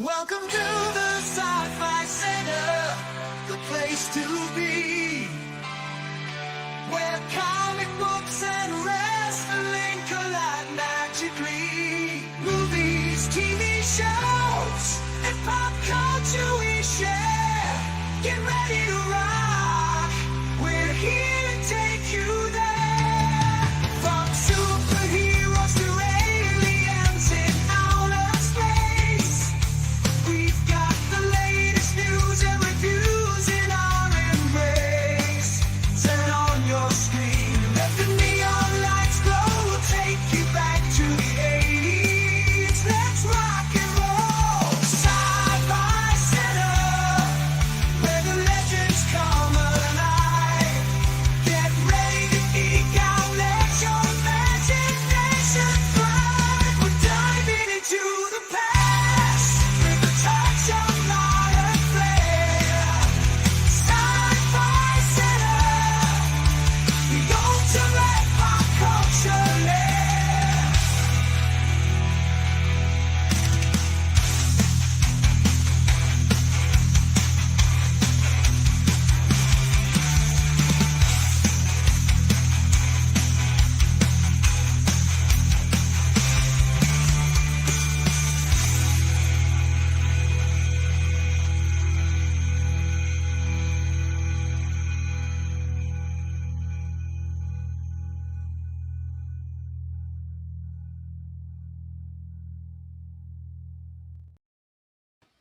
Welcome to the Sci-Fi Center, the place to be, where comic books and wrestling collide magically. Movies, TV shows, and pop culture we share. Get ready to rock, we're here to take you there. From superheroes to aliens in outer space, we've got the latest news and reviews in our embrace. Turn on your screen, let the neon lights glow. We'll take you back to the 80s. Let's rock and roll. Sci-Fi Center, where the legends come alive. Get ready to geek out, let your imagination thrive. We're diving into the past with a touch of modern flair. Sci-Fi Center, the ultimate pop culture lair.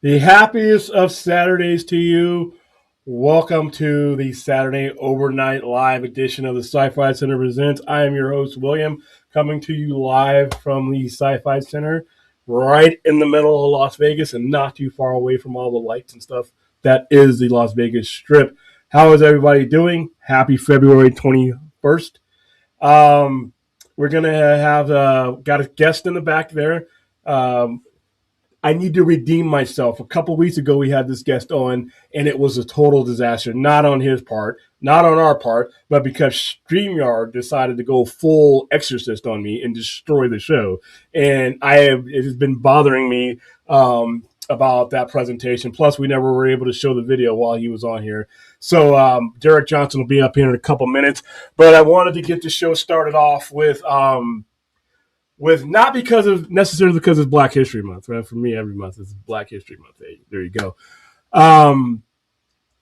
The happiest of Saturdays to you. Welcome to the Saturday Overnight Live edition of the Sci-Fi Center Presents. I am your host, William, coming to you live from the Sci-Fi Center, right in the middle of Las Vegas and not too far away from all the lights and stuff that is the Las Vegas Strip. How is everybody doing? Happy February 21st. We're going to have got a guest in the back there. I need to redeem myself. A couple weeks ago, we had this guest on, and it was a total disaster. Not on his part, not on our part, but because StreamYard decided to go full exorcist on me and destroy the show. And it has been bothering me about that presentation. Plus, we never were able to show the video while he was on here. So Derek Johnson will be up here in a couple minutes. But I wanted to get the show started off with not necessarily because it's Black History Month, right? For me, every month is Black History Month. There you go.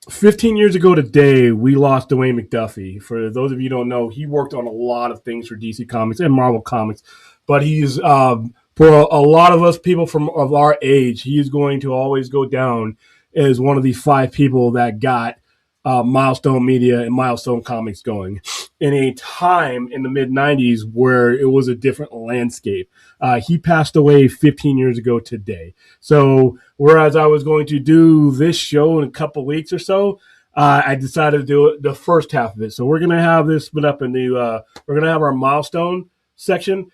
15 years ago today, we lost Dwayne McDuffie. For those of you who don't know, he worked on a lot of things for DC Comics and Marvel Comics, but he's for a lot of us people of our age, he is going to always go down as one of the 5 people that got Milestone Media and Milestone Comics going in a time in the mid-90s where it was a different landscape. He passed away 15 years ago today. So whereas I was going to do this show in a couple weeks or so, I decided to do it the first half of it. So we're going to have this split up into, we're going to have our Milestone section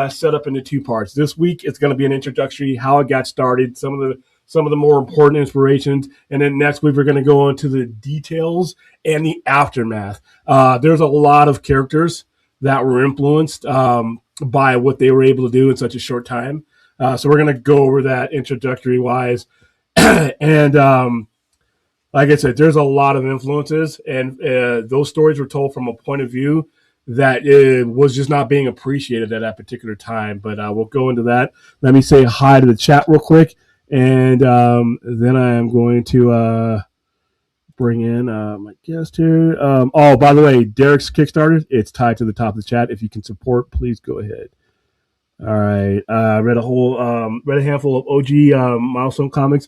set up into 2 parts. This week, it's going to be an introductory, how it got started, some of the more important inspirations. And then next week, we're going to go into the details and the aftermath. There's a lot of characters that were influenced by what they were able to do in such a short time. So we're going to go over that introductory wise. And like I said, there's a lot of influences. And those stories were told from a point of view that it was just not being appreciated at that particular time. But we'll go into that. Let me say hi to the chat real quick. And then I am going to bring in my guest here. Oh, by the way, Derek's Kickstarter, it's tied to the top of the chat. If you can support, please go ahead. All right. Read a handful of OG Milestone comics.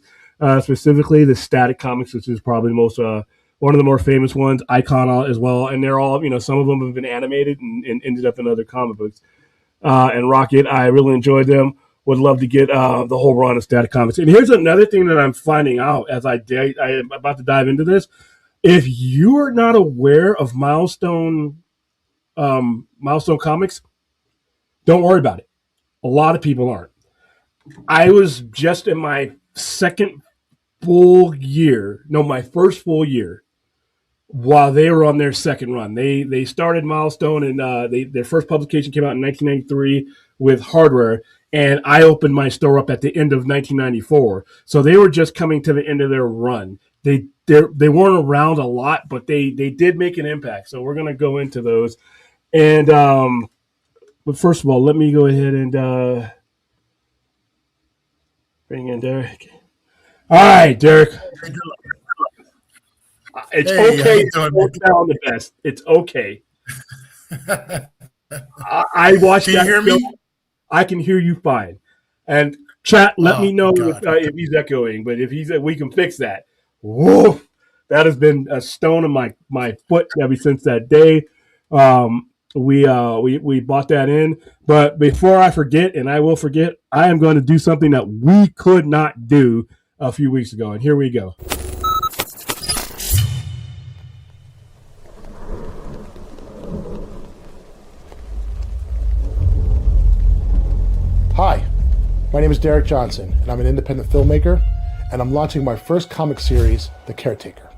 specifically the Static Comics, which is probably the most one of the more famous ones, Icon as well, and they're all, some of them have been animated and ended up in other comic books. And Rocket, I really enjoyed them. Would love to get the whole run of Static Comics. And here's another thing that I'm finding out as I am about to dive into this. If you are not aware of Milestone Comics, don't worry about it. A lot of people aren't. I was just in my my first full year, while they were on their second run. They started Milestone, and their first publication came out in 1993 with Hardware, and I opened my store up at the end of 1994. So they were just coming to the end of their run. They weren't around a lot, but they did make an impact. So we're gonna go into those. And but first of all, let me go ahead and bring in Derek. All right, Derek. It's okay to sound the best. It's okay. I watched that. Can you hear me? I can hear you fine. And chat, let me know if he's echoing. But if we can fix that. Whoa, that has been a stone in my foot ever since that day. We bought that in. But before I forget, and I will forget, I am going to do something that we could not do a few weeks ago. And here we go. Hi, my name is Derek Johnson, and I'm an independent filmmaker, and I'm launching my first comic series, The Caretaker.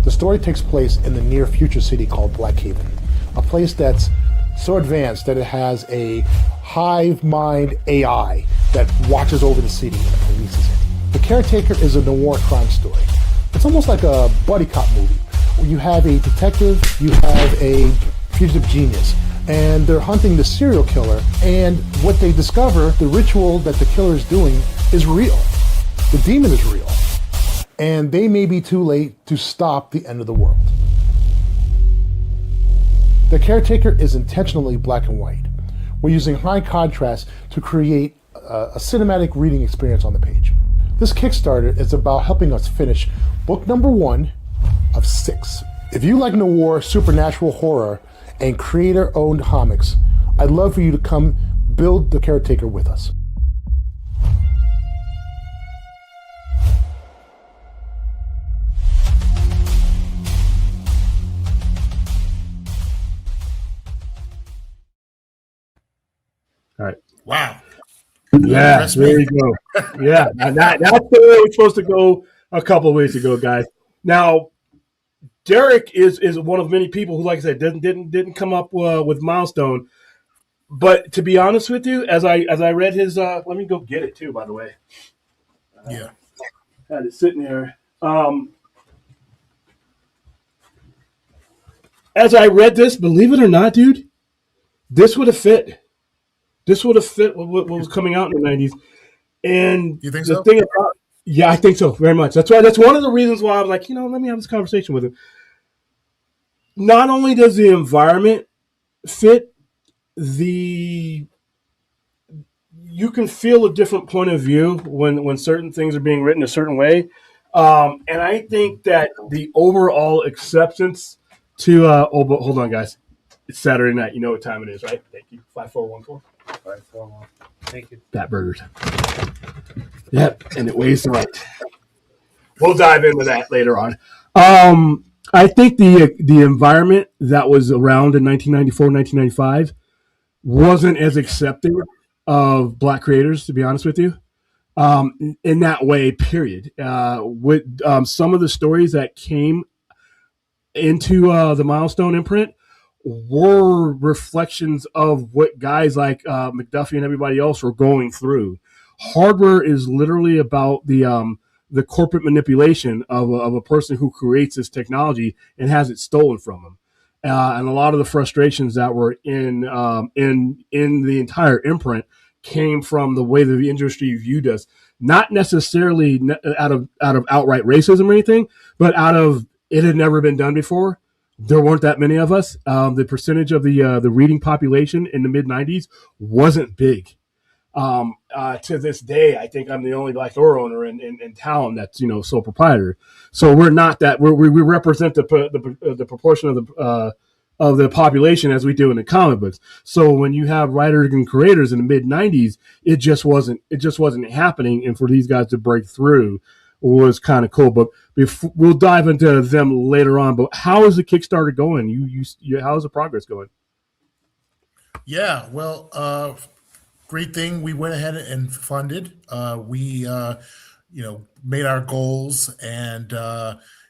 The story takes place in the near future city called Blackhaven, a place that's so advanced that it has a hive mind AI that watches over the city and polices it. The Caretaker is a noir crime story. It's almost like a buddy cop movie, where you have a detective, you have a fugitive genius, and they're hunting the serial killer, and what they discover, the ritual that the killer is doing, is real. The demon is real. And they may be too late to stop the end of the world. The Caretaker is intentionally black and white. We're using high contrast to create a cinematic reading experience on the page. This Kickstarter is about helping us finish book number 1 of 6. If you like noir, supernatural horror, and creator-owned comics, I'd love for you to come build The Caretaker with us. All right. Wow. Yeah, there you go. Yeah, that's where we were supposed to go a couple of weeks ago, guys. Now, Derek is one of many people who, like I said, didn't come up with Milestone. But to be honest with you, as I read his, let me go get it too. By the way, yeah, had it sitting here. As I read this, believe it or not, dude, this would have fit. This would have fit what was coming out in the 90s. And you think the so? thing about, yeah, I think so very much. That's one of the reasons why I was like, let me have this conversation with him. Not only does the environment fit, you can feel a different point of view when certain things are being written a certain way. And I think that the overall acceptance to but hold on, guys. It's Saturday night. You know what time it is, right? Thank you. 5414. 541. Thank you. Bat Burgers. Yep, and it weighs right. We'll dive into that later on. I think the environment that was around in 1994, 1995 wasn't as accepting of Black creators, to be honest with you, in that way, period. With some of the stories that came into the Milestone imprint were reflections of what guys like McDuffie and everybody else were going through. Hardware is literally about the corporate manipulation of a person who creates this technology and has it stolen from them. And a lot of the frustrations that were in the entire imprint came from the way that the industry viewed us, not necessarily out of outright racism or anything, but out of it had never been done before. There weren't that many of us. The percentage of the reading population in the mid 90s wasn't big. To this day, I think I'm the only black store owner in town that's sole proprietor. So we're not that we represent the proportion of the population as we do in the comic books. So when you have writers and creators in the mid '90s, it just wasn't happening, and for these guys to break through was kind of cool. But we'll dive into them later on. But how is the Kickstarter going? How's the progress going? Yeah, well, great thing. We went ahead and funded. We made our goals, and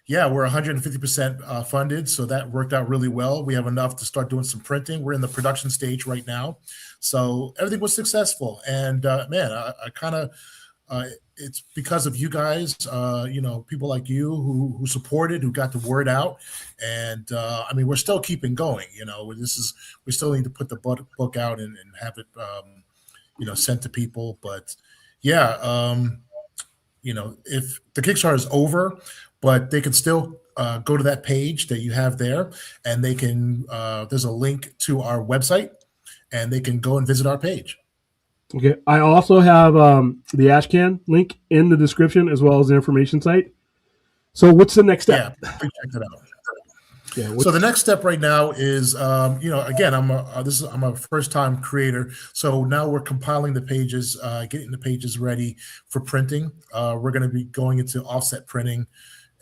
yeah, we're 150% funded, so that worked out really well. We have enough to start doing some printing. We're in the production stage right now, so everything was successful. And man, I kind of it's because of you guys, people like you who supported, who got the word out, and I mean, we're still keeping going. We still need to put the book out and have it, sent to people. But yeah, if the Kickstarter is over, but they can still go to that page that you have there, and they can. There's a link to our website, and they can go and visit our page. Okay. I also have the Ashcan link in the description as well as the information site. So what's the next step? Yeah, check it out. Yeah. So the next step right now is, again, I'm a first time creator. So now we're compiling the pages, getting the pages ready for printing. We're going to be going into offset printing,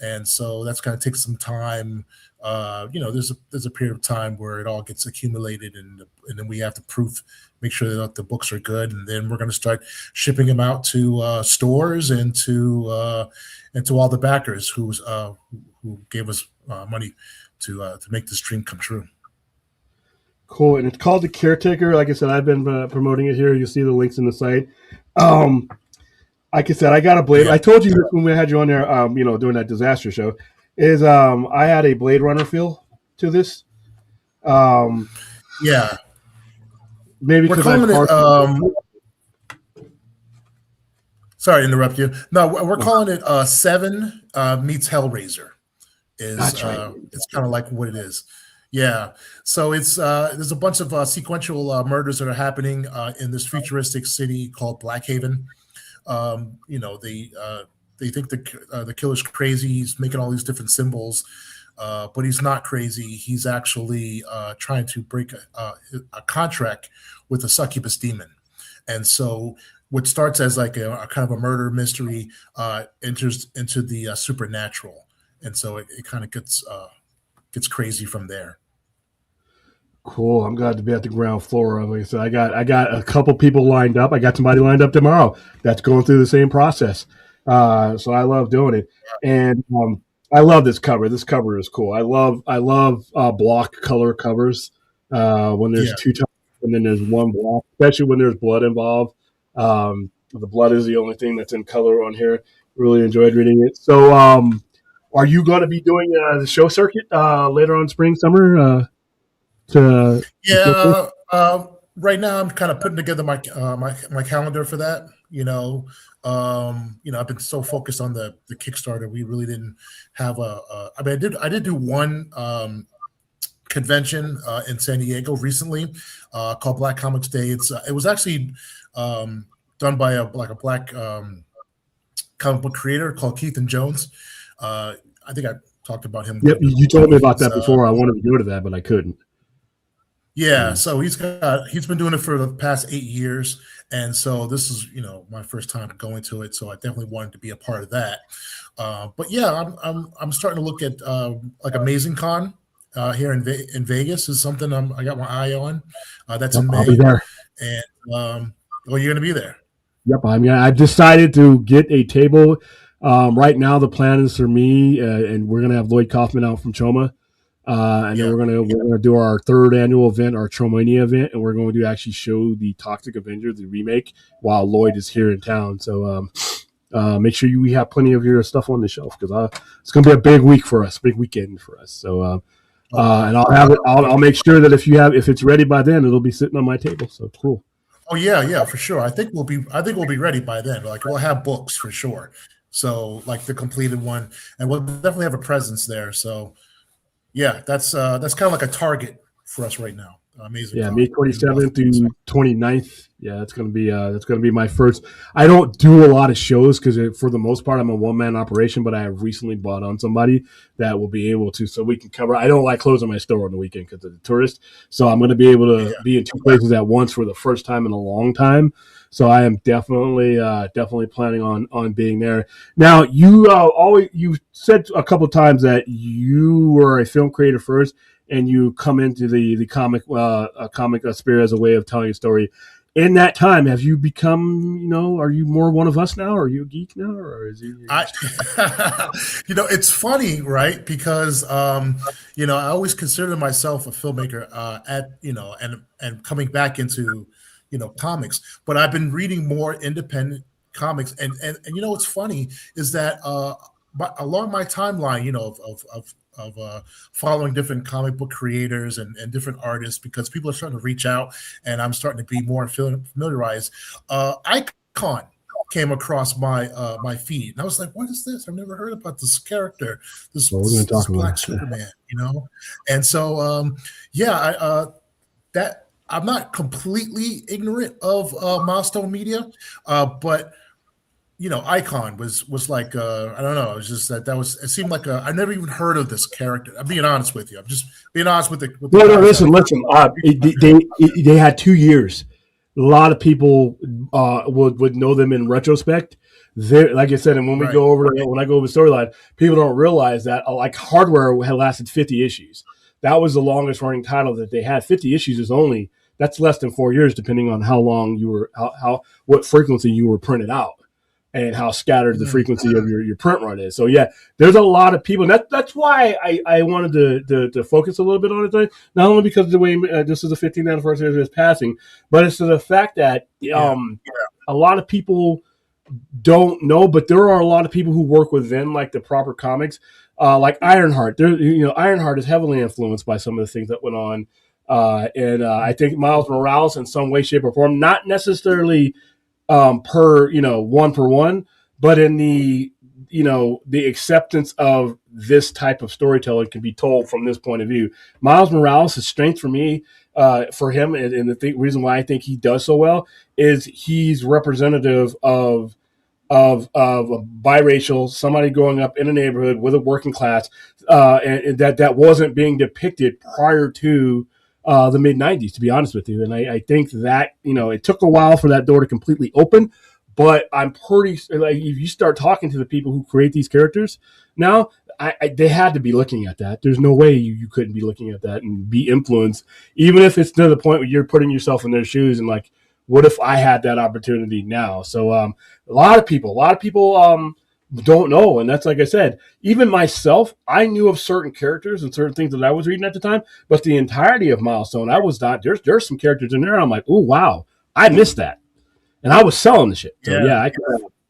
and so that's going to take some time. There's a period of time where it all gets accumulated, and then we have to make sure that the books are good, and then we're going to start shipping them out to stores and to all the backers who gave us money to make this dream come true. Cool. And it's called The Caretaker. Like I said, I've been promoting it here. You'll see the links in the site. Like I said, I got a Blade. I told you this when we had you on there, doing that disaster show, is I had a Blade Runner feel to this. Yeah. Maybe we're because calling it. Sorry to interrupt you. No, we're calling it Seven meets Hellraiser. That's right. It's kind of like what it is. Yeah. So it's there's a bunch of sequential murders that are happening in this futuristic city called Blackhaven. They think the killer's crazy. He's making all these different symbols, but he's not crazy. He's actually trying to break a contract with a succubus demon. And so what starts as like a kind of a murder mystery enters into the supernatural. And so it kind of gets crazy from there. Cool. I'm glad to be at the ground floor of it. So I got a couple people lined up. I got somebody lined up tomorrow that's going through the same process. So I love doing it, and I love this cover. This cover is cool. I love block color covers when there's two types and then there's one block, especially when there's blood involved. The blood is the only thing that's in color on here. Really enjoyed reading it. So, are you going to be doing the show circuit later on, spring, summer? Right now I'm kind of putting together my calendar for that. I've been so focused on the Kickstarter, we really didn't have I did do one convention in San Diego recently called Black Comics Day. It was actually done by a black comic book creator called Keith and Jones. I think I talked about him. Yep, you told me about that before. I wanted to go to that, but I couldn't. Yeah, so he's been doing it for the past 8 years, and so this is my first time going to it, so I definitely wanted to be a part of that. But yeah, I'm starting to look at like Amazing Con here in Vegas is something I got my eye on. That's in May. I'll be there. And you're going to be there. Yep, I've decided to get a table. Right now, the plan is for me, and we're going to have Lloyd Kaufman out from Choma. And then we're gonna do our third annual event, our Tromania event, and we're going to actually show the Toxic Avenger, the remake, while Lloyd is here in town. So make sure we have plenty of your stuff on the shelf because it's going to be a big week for us, big weekend for us. So and I'll have it. I'll make sure that if it's ready by then, it'll be sitting on my table. So cool. Oh yeah, for sure. I think we'll be ready by then. Like we'll have books for sure. So like the completed one, and we'll definitely have a presence there. So. Yeah, that's kind of like a target for us right now. amazing Yeah, May comic. And nothing 27th was through 29th. Yeah, that's gonna be my first. I don't do a lot of shows because for the most part I'm a one man operation, but I have recently brought on somebody that will be able to, so we can cover. I don't like closing my store on the weekend because of the tourist, so I'm going to be able to yeah. be in two places at once for the first time in a long time. So I am definitely planning on being there. Now you said a couple times that you were a film creator first and you come into the comic sphere as a way of telling a story. In that time, have you become, are you more one of us now? Are you a geek now, or is he? I, it's funny, right? Because, I always considered myself a filmmaker, and coming back into, comics, but I've been reading more independent comics. And what's funny is that, along my timeline, of following different comic book creators and different artists, because people are starting to reach out and I'm starting to be more familiarized. Icon came across my feed, and I was like, "What is this? I've never heard about this character, this Well, we're going this, to this talk about Black it. Superman." And so yeah, that I'm not completely ignorant of Milestone Media, but Icon was like I don't know. It was just that was it seemed like I never even heard of this character. I'm being honest with you. I'm just being honest with the No, no, guys listen, that listen. They had 2 years. A lot of people would know them in retrospect. Like I said, and when we right. go over when I go over the storyline, people don't realize that like Hardware had lasted 50 issues. That was the longest running title that they had. 50 issues is only that's less than 4 years, depending on how long you were how what frequency you were printed out and how scattered the Mhm. frequency of your print run is. So yeah, there's a lot of people. And that's why I wanted to focus a little bit on it. Not only because of the way this is the 15th anniversary of his passing, but it's to the fact that Yeah. a lot of people don't know, but there are a lot of people who work within like the proper comics, like Ironheart. Ironheart is heavily influenced by some of the things that went on. And I think Miles Morales, in some way, shape, or form, not necessarily per one per one, but in the acceptance of this type of storytelling can be told from this point of view. Miles Morales' strength for me, for him, and the reason why I think he does so well is he's representative of a biracial, somebody growing up in a neighborhood with a working class, and that wasn't being depicted prior to the mid '90s, to be honest with you. And I think that it took a while for that door to completely open, but I'm pretty like if you start talking to the people who create these characters now, they had to be looking at that. There's no way you couldn't be looking at that and be influenced, even if it's to the point where you're putting yourself in their shoes and like, what if I had that opportunity now? So a lot of people don't know, and that's like I said. Even myself, I knew of certain characters and certain things that I was reading at the time, but the entirety of Milestone, I was not. There's some characters in there. I'm like, oh wow, I missed that, and I was selling the shit. So Yeah. yeah,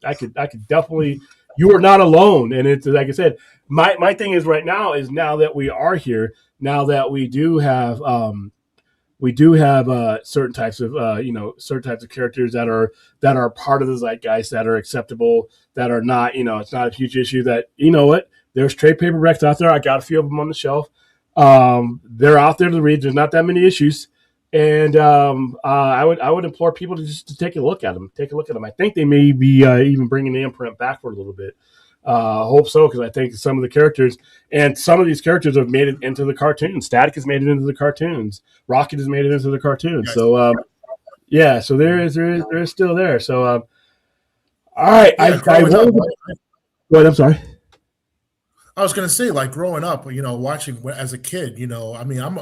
I could definitely. You are not alone, and it's like I said. My thing is right now is now that we are here, now that we do have certain types of characters that are part of the zeitgeist, that are acceptable, that are not, it's not a huge issue. That what, there's trade paperbacks out there. I got a few of them on the shelf. They're out there to read. There's not that many issues, and I would implore people to take a look at them. Take a look at them. I think they may be even bringing the imprint back for a little bit. Hope so, because I think some of the characters and some of these characters have made it into the cartoons. Static has made it into the cartoons. Rocket has made it into the cartoons. So yeah, so there is still there. So all right, Yeah, growing up, Wait, I'm sorry. I was going to say, like growing up, watching as a kid, I mean, I'm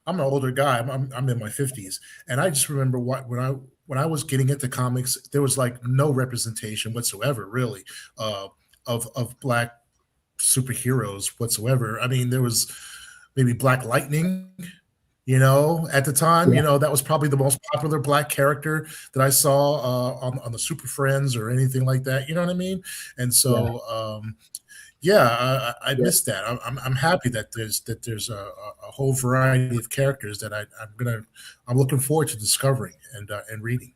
an older guy. I'm in my 50s, and I just remember when I was getting into comics, there was like no representation whatsoever, really, of Black superheroes whatsoever. I mean, there was maybe Black Lightning, at the time. Yeah. That was probably the most popular Black character that I saw on the Super Friends or anything like that. You know what I mean? And so, yeah, I Yeah. missed that. I'm happy that there's a whole variety of characters that I'm looking forward to discovering and reading.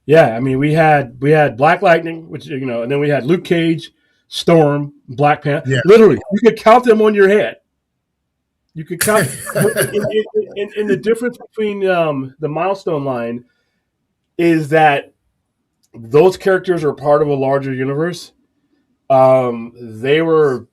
Yeah, I mean, we had Black Lightning, which and then we had Luke Cage, Storm, Black Panther. Yeah. Literally, you could count them on your head. You could count. In the difference between the Milestone line is that those characters are part of a larger universe. They were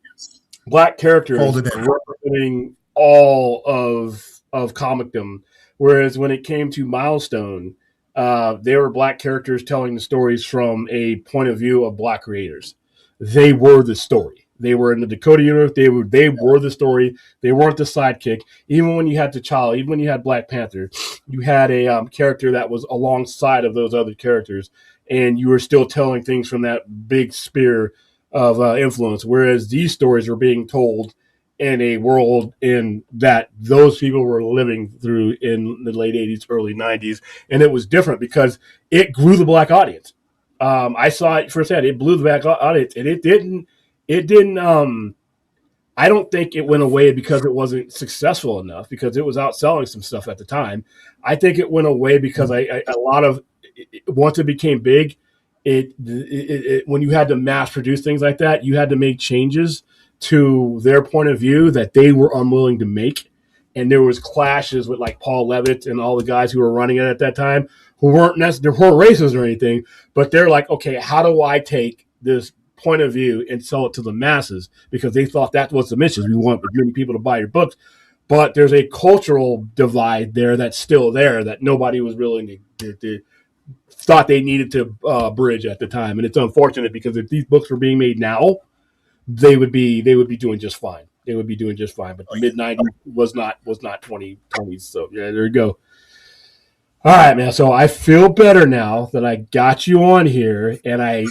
black characters Folded in. representing all of comicdom, whereas when it came to Milestone, they were black characters telling the stories from a point of view of black creators. They were the story. They were in the Dakota universe. They were the story. They weren't the sidekick. Even when you had T'Challa, even when you had Black Panther, you had a character that was alongside of those other characters, and you were still telling things from that big spear of influence. Whereas these stories were being told in a world in that those people were living through in the late 80s, early 90s. And it was different because it grew the black audience. I saw it firsthand. It blew the black audience, and it didn't, I don't think it went away because it wasn't successful enough, because it was outselling some stuff at the time. I think it went away because a lot of, once it became big, when you had to mass produce things like that, you had to make changes to their point of view that they were unwilling to make. And there was clashes with like Paul Levitt and all the guys who were running it at that time, who weren't racist or anything, but they're like, okay, how do I take this point of view and sell it to the masses? Because they thought that was the mission. We want as many people to buy your books. But there's a cultural divide there that's still there that nobody was willing to thought they needed to bridge at the time. And it's unfortunate because if these books were being made now, they would be doing just fine. They would be doing just fine. But the mid 90s was not 2020s. So yeah, there you go. All right, man. So I feel better now that I got you on here, and I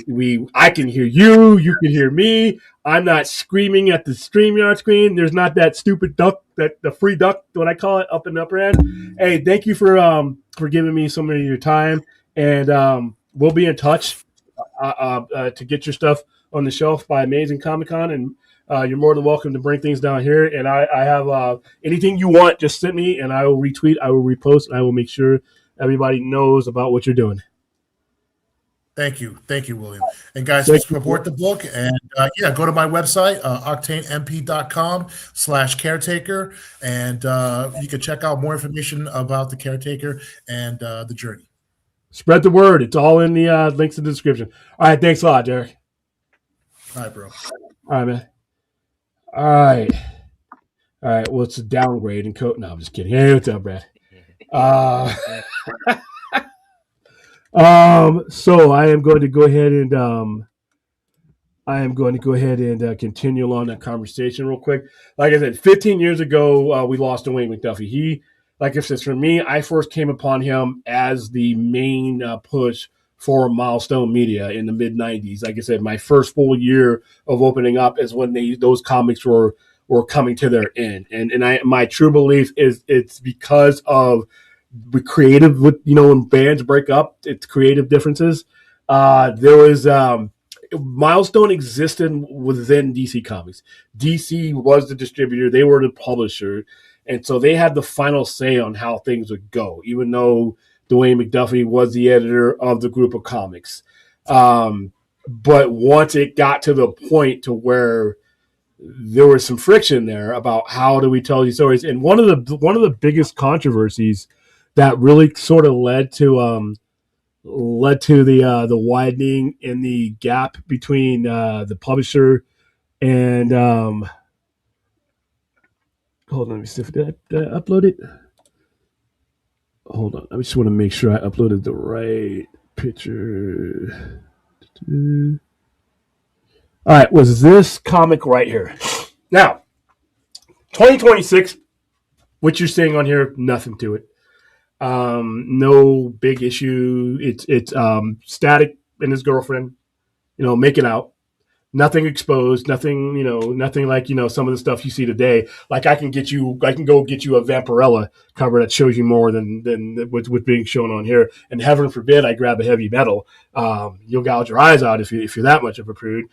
can hear you. You can hear me. I'm not screaming at the StreamYard screen. There's not that stupid duck, the free duck, what I call it, up in the upper end. Hey, thank you for giving me some of your time, and we'll be in touch to get your stuff on the shelf by Amazing Comic Con, and you're more than welcome to bring things down here. And I have anything you want, just send me, and I will retweet, I will repost, and I will make sure everybody knows about what you're doing. Thank you, William. And guys, support the book, and go to my website, octanemp.com/caretaker, and you can check out more information about the caretaker and the journey. Spread the word. It's all in the links in the description. All right, thanks a lot, Derek. All right, bro. All right, man. All right. Well, it's a downgrade in code. No, I'm just kidding. Hey, what's up, Brad? So I am going to go ahead and continue along that conversation real quick. Like I said, 15 years ago, we lost Dwayne McDuffie. He, like I said, for me, I first came upon him as the main push for Milestone Media in the mid 90s. Like I said, my first full year of opening up is when those comics were coming to their end. And my true belief is it's because of the creative, when bands break up, it's creative differences. There was Milestone existed within DC Comics. DC was the distributor, they were the publisher, and so they had the final say on how things would go, even though Dwayne McDuffie was the editor of the group of comics. But once it got to the point to where there was some friction there about how do we tell these stories, and one of the biggest controversies that really sort of led to the widening in the gap between the publisher and hold on, let me see if did I upload it. Hold on, I just want to make sure I uploaded the right picture. All right, was this comic right here? Now, 2026, what you're seeing on here, nothing to it. No big issue. It's Static and his girlfriend, making out. Nothing exposed. Nothing, nothing like some of the stuff you see today. Like I can go get you a Vampirella cover that shows you more than what's being shown on here. And heaven forbid I grab a heavy metal. You'll gouge your eyes out if you're that much of a prude.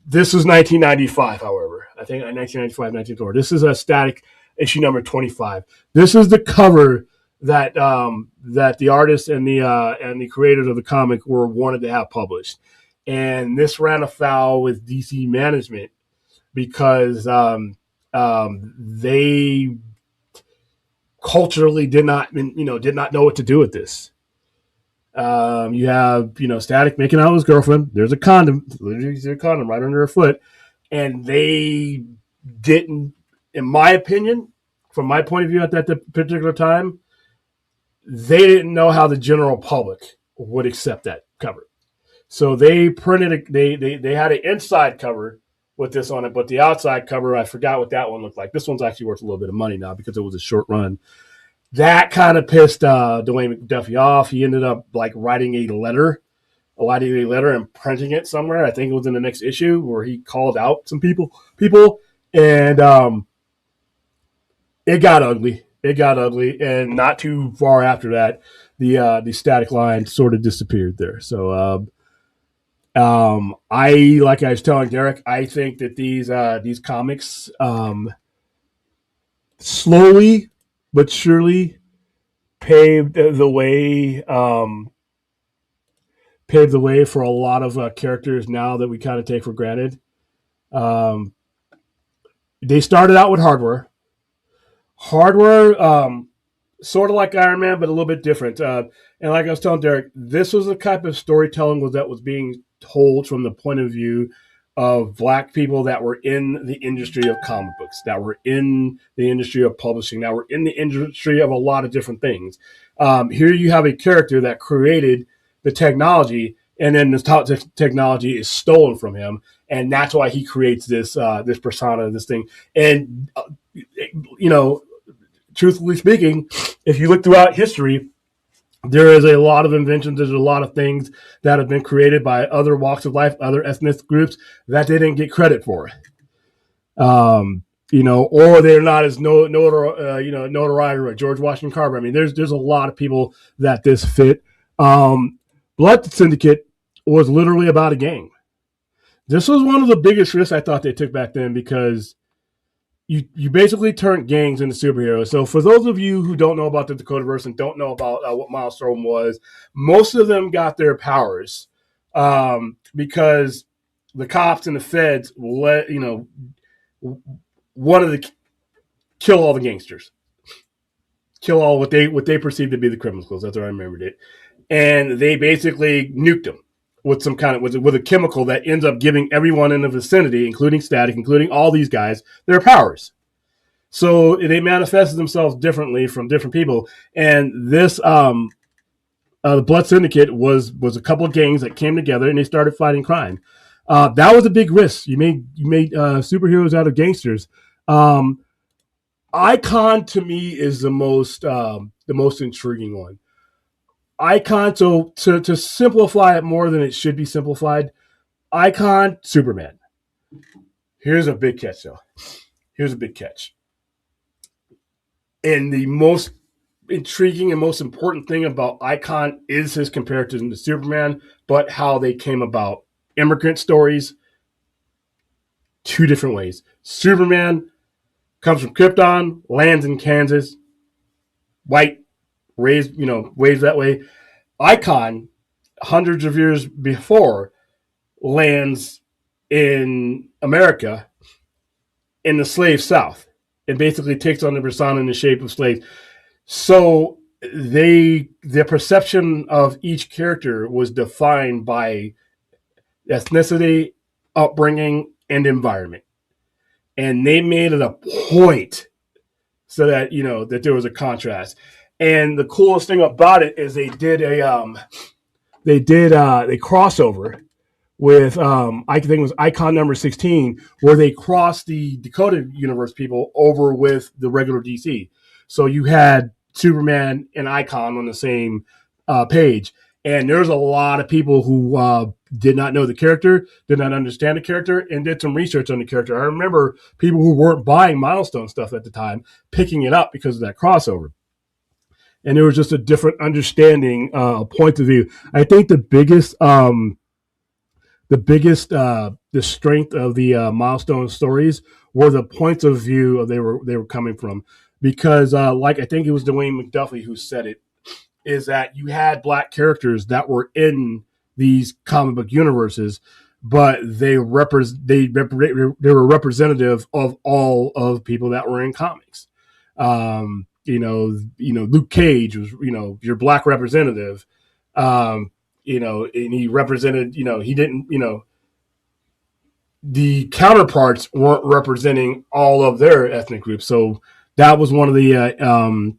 This was 1995, however. I think 1995, 1994. This is a Static issue number 25. This is the cover that the artist and the creators of the comic wanted to have published, and this ran afoul with DC management because They culturally did not know what to do with this. You have Static making out with his girlfriend. There's a condom, literally there's a condom right under her foot, and they didn't, in my opinion, from my point of view at that particular time, they didn't know how the general public would accept that cover. So they printed they had an inside cover with this on it, but the outside cover, I forgot what that one looked like. This one's actually worth a little bit of money now because it was a short run. That kind of pissed Dwayne McDuffie off. He ended up writing a letter and printing it somewhere. I think it was in the next issue where he called out some people, and it got ugly. And not too far after that, the Static line sort of disappeared there. So, like I was telling Derek, I think that these comics, slowly but surely paved the way for a lot of characters now that we kind of take for granted. They started out with Hardware, sort of like Iron Man, but a little bit different. And like I was telling Derek, this was the type of storytelling that was being told from the point of view of Black people that were in the industry of comic books, that were in the industry of publishing, that were in the industry of a lot of different things. Here you have a character that created the technology, and then the technology is stolen from him, and that's why he creates this persona, this thing. And truthfully speaking, if you look throughout history, there is a lot of inventions. There's a lot of things that have been created by other walks of life, other ethnic groups that they didn't get credit for. Or they're not as notoriety like George Washington Carver. I mean, there's a lot of people that this fit. Blood Syndicate was literally about a gang. This was one of the biggest risks I thought they took back then, because you basically turned gangs into superheroes. So for those of you who don't know about the Dakotaverse and don't know about what Milestone was, most of them got their powers because the cops and the feds wanted to kill all the gangsters, kill all what they perceived to be the criminals. That's what I remembered it, and they basically nuked them with some kind of with a chemical that ends up giving everyone in the vicinity, including Static, including all these guys, their powers. So they manifested themselves differently from different people. And this the Blood Syndicate was a couple of gangs that came together and they started fighting crime. That was a big risk. You made superheroes out of gangsters. Icon to me is the most intriguing one. Icon, so to simplify it more than it should be simplified, Icon, Superman. Here's a big catch, though. And the most intriguing and most important thing about Icon is his comparison to Superman, but how they came about. Immigrant stories, two different ways. Superman comes from Krypton, lands in Kansas, white, raised that way. Icon, hundreds of years before, lands in America in the slave South and basically takes on the persona in the shape of slaves. So the perception of each character was defined by ethnicity, upbringing, and environment. And they made it a point so that, that there was a contrast. And the coolest thing about it is they did a crossover with I think it was Icon number 16, where they crossed the Dakota Universe people over with the regular DC. So you had Superman and Icon on the same page. And there's a lot of people who did not know the character, did not understand the character, and did some research on the character. I remember people who weren't buying Milestone stuff at the time picking it up because of that crossover. And there was just a different understanding, point of view. I think the strength of the Milestone stories were the points of view they were coming from, because like I think it was Dwayne McDuffie who said it, is that you had Black characters that were in these comic book universes, but they were representative of all of people that were in comics. Luke Cage was, your black representative. And he represented, he didn't, the counterparts weren't representing all of their ethnic groups. So that was one of the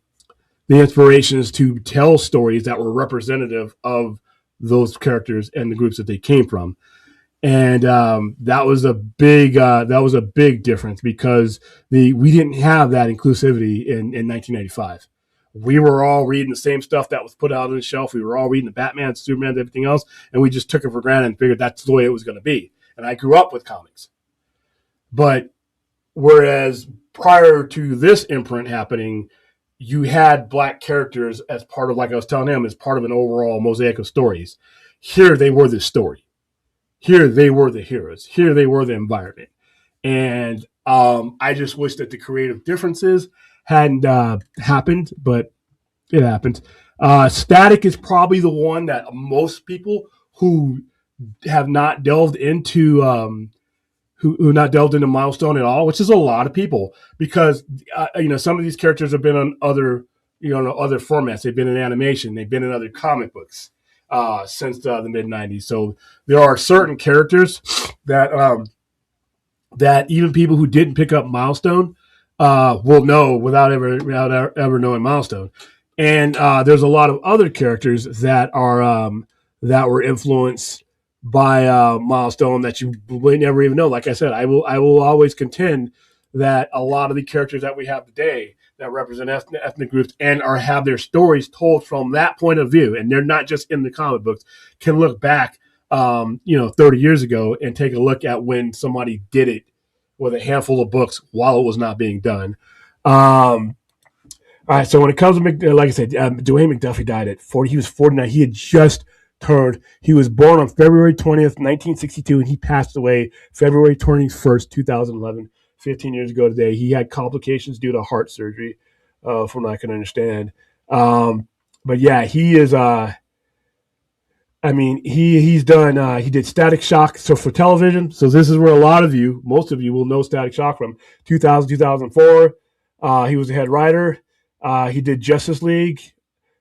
inspirations to tell stories that were representative of those characters and the groups that they came from. And that was a big difference, because we didn't have that inclusivity in 1995. We were all reading the same stuff that was put out on the shelf. We were all reading the Batman, Superman, everything else, and we just took it for granted and figured that's the way it was going to be. And I grew up with comics. But whereas prior to this imprint happening, you had black characters as part of, like I was telling him, as part of an overall mosaic of stories. Here they were the story. Here they were the heroes. Here they were the environment. And I just wish that the creative differences hadn't happened, but it happened. Static is probably the one that most people who have not delved into who not delved into Milestone at all, which is a lot of people, because some of these characters have been on other formats. They've been in animation, they've been in other comic books since the mid '90s. So there are certain characters that that even people who didn't pick up Milestone will know without ever knowing Milestone. And there's a lot of other characters that are that were influenced by Milestone that you would never even know. Like I said, I will always contend that a lot of the characters that we have today that represent ethnic groups and have their stories told from that point of view, and they're not just in the comic books, can look back 30 years ago and take a look at when somebody did it with a handful of books while it was not being done. All right, so when it comes to, like I said, Dwayne McDuffie died at 40. He was 49. He had just turned. He was born on February 20th, 1962, and he passed away February 21st, 2011, 15 years ago today. He had complications due to heart surgery, from what I can understand. But yeah, he is. He's done. He did Static Shock, so for television. So this is where most of you will know Static Shock from 2000, 2004. He was the head writer. He did Justice League,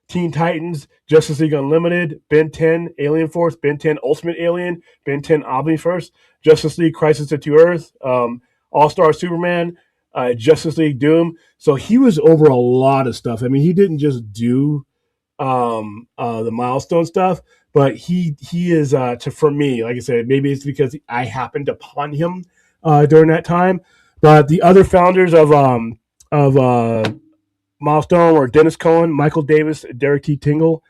Teen Titans, Justice League Unlimited, Ben 10, Alien Force, Ben 10 Ultimate Alien, Ben 10 Omniverse, Justice League Crisis at 2 Earth, All-Star Superman, Justice League Doom. So he was over a lot of stuff. I mean, he didn't just do the Milestone stuff, but he is, for me, like I said, maybe it's because I happened upon him during that time. But the other founders of Milestone were Dennis Cohen, Michael Davis, Derek T. Tingle.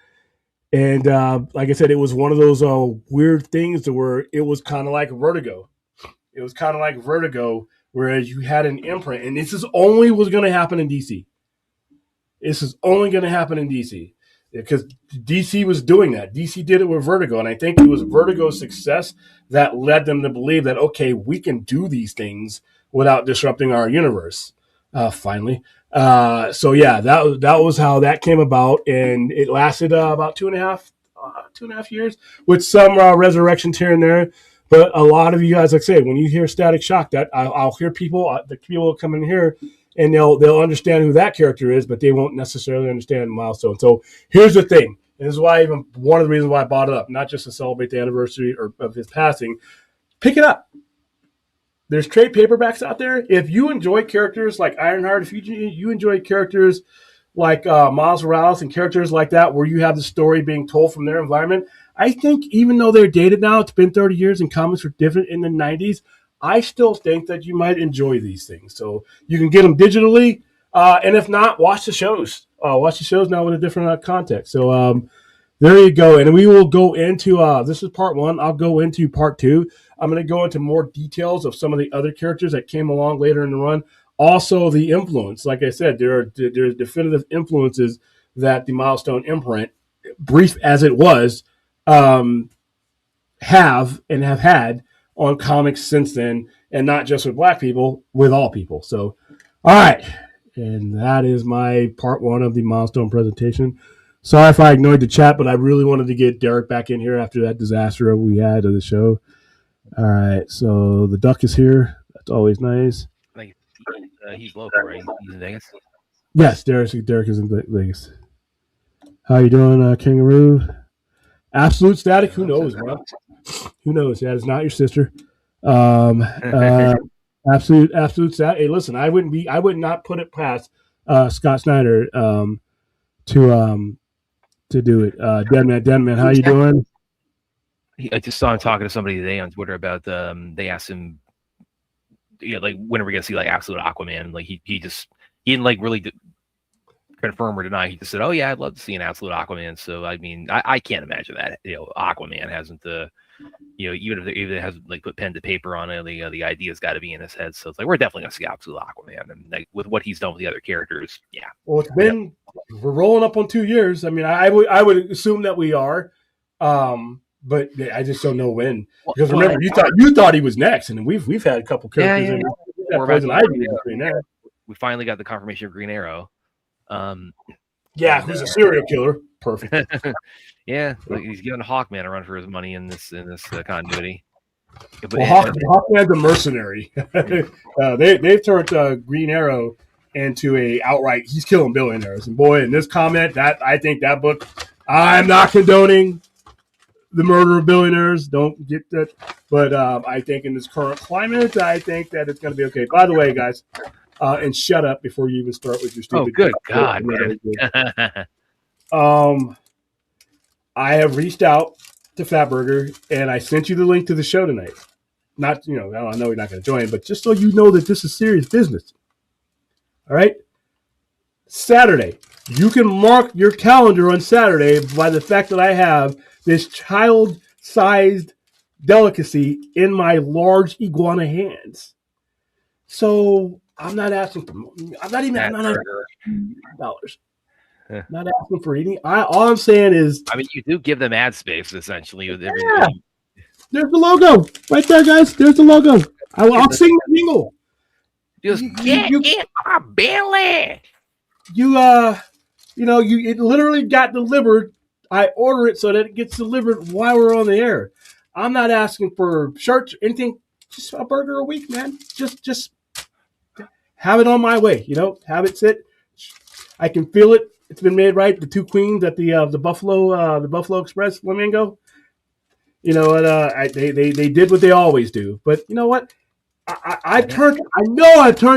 And like I said, it was one of those weird things to where it was kind of like Vertigo. It was kind of like Vertigo, whereas you had an imprint. And this is only was going to happen in DC. This is only going to happen in DC. Because DC was doing that. DC did it with Vertigo. And I think it was Vertigo's success that led them to believe that, okay, we can do these things without disrupting our universe. Finally. So yeah, that was how that came about, and it lasted about 2.5 years, with some resurrections here and there. But a lot of you guys, like I say, when you hear Static Shock, that I'll hear people, the people will come in here and they'll understand who that character is, but they won't necessarily understand Milestone. So here's the thing, and this is why even one of the reasons why I bought it up, not just to celebrate the anniversary of his passing. Pick it up. There's trade paperbacks out there. If you enjoy characters like Ironheart, if you enjoy characters like Miles Morales and characters like that, where you have the story being told from their environment, I think even though they're dated now, it's been 30 years and comics were different in the 90s, I still think that you might enjoy these things. So you can get them digitally, and if not, watch the shows. Watch the shows now with a different context. So there you go. And we will go into, this is part one. I'll go into part two. I'm going to go into more details of some of the other characters that came along later in the run. Also, the influence. Like I said, there's definitive influences that the Milestone imprint, brief as it was, have had on comics since then, and not just with black people, with all people. So, all right. And that is my part one of the Milestone presentation. Sorry if I ignored the chat, but I really wanted to get Derek back in here after that disaster we had of the show. All right, so the duck is here. That's always nice. Like he's local, right? He's in Vegas. Yes, Derek is in Vegas. How you doing, Kangaroo? Absolute static. Who knows, bro? Who knows? That is not your sister. Absolute static. Hey, listen, I would not put it past Scott Snyder to do it. Deadman, how you doing? I just saw him talking to somebody today on Twitter about they asked him, like when are we gonna see like Absolute Aquaman? Like he didn't like really confirm or deny. He just said, "Oh yeah, I'd love to see an Absolute Aquaman." So I mean, I can't imagine that Aquaman hasn't even if it has like put pen to paper on it, the idea's got to be in his head. So it's like we're definitely gonna see Absolute Aquaman, and like with what he's done with the other characters, yeah. Well, it's been we're rolling up on 2 years. I mean, I would assume that we are, but I just don't know when. Because remember, you thought he was next, and we've had a couple characters. We finally got the confirmation of Green Arrow. Who's a serial killer? Perfect. Yeah, like he's giving Hawkman a run for his money in this continuity. Well, Hawkman's a mercenary. They've turned Green Arrow into a outright. He's killing billionaires. And boy, in this comment, that I think that book, I'm not condoning the murder of billionaires. Don't get that. But I think in this current climate, I think that it's going to be okay. By the way, guys, and shut up before you even start with your stupid. Oh, good God, man. I have reached out to Fatburger, and I sent you the link to the show tonight. Not, I know you're not going to join, but just so you know that this is serious business. All right? Saturday. You can mark your calendar on Saturday by the fact that I have this child-sized delicacy in my large iguana hands. So I'm not asking for more. I'm not asking $100. Not asking for anything. All I'm saying is, I mean, you do give them ad space essentially with everything. Yeah. There's the logo right there, guys. There's the logo. I'll sing the jingle. Just get in my belly. It literally got delivered. I order it so that it gets delivered while we're on the air. I'm not asking for shirts or anything. Just a burger a week, man. Just have it on my way. Have it sit. I can feel it. It's been made right. The two queens at the Buffalo Express Flamingo. They did what they always do. But you know what? I've turned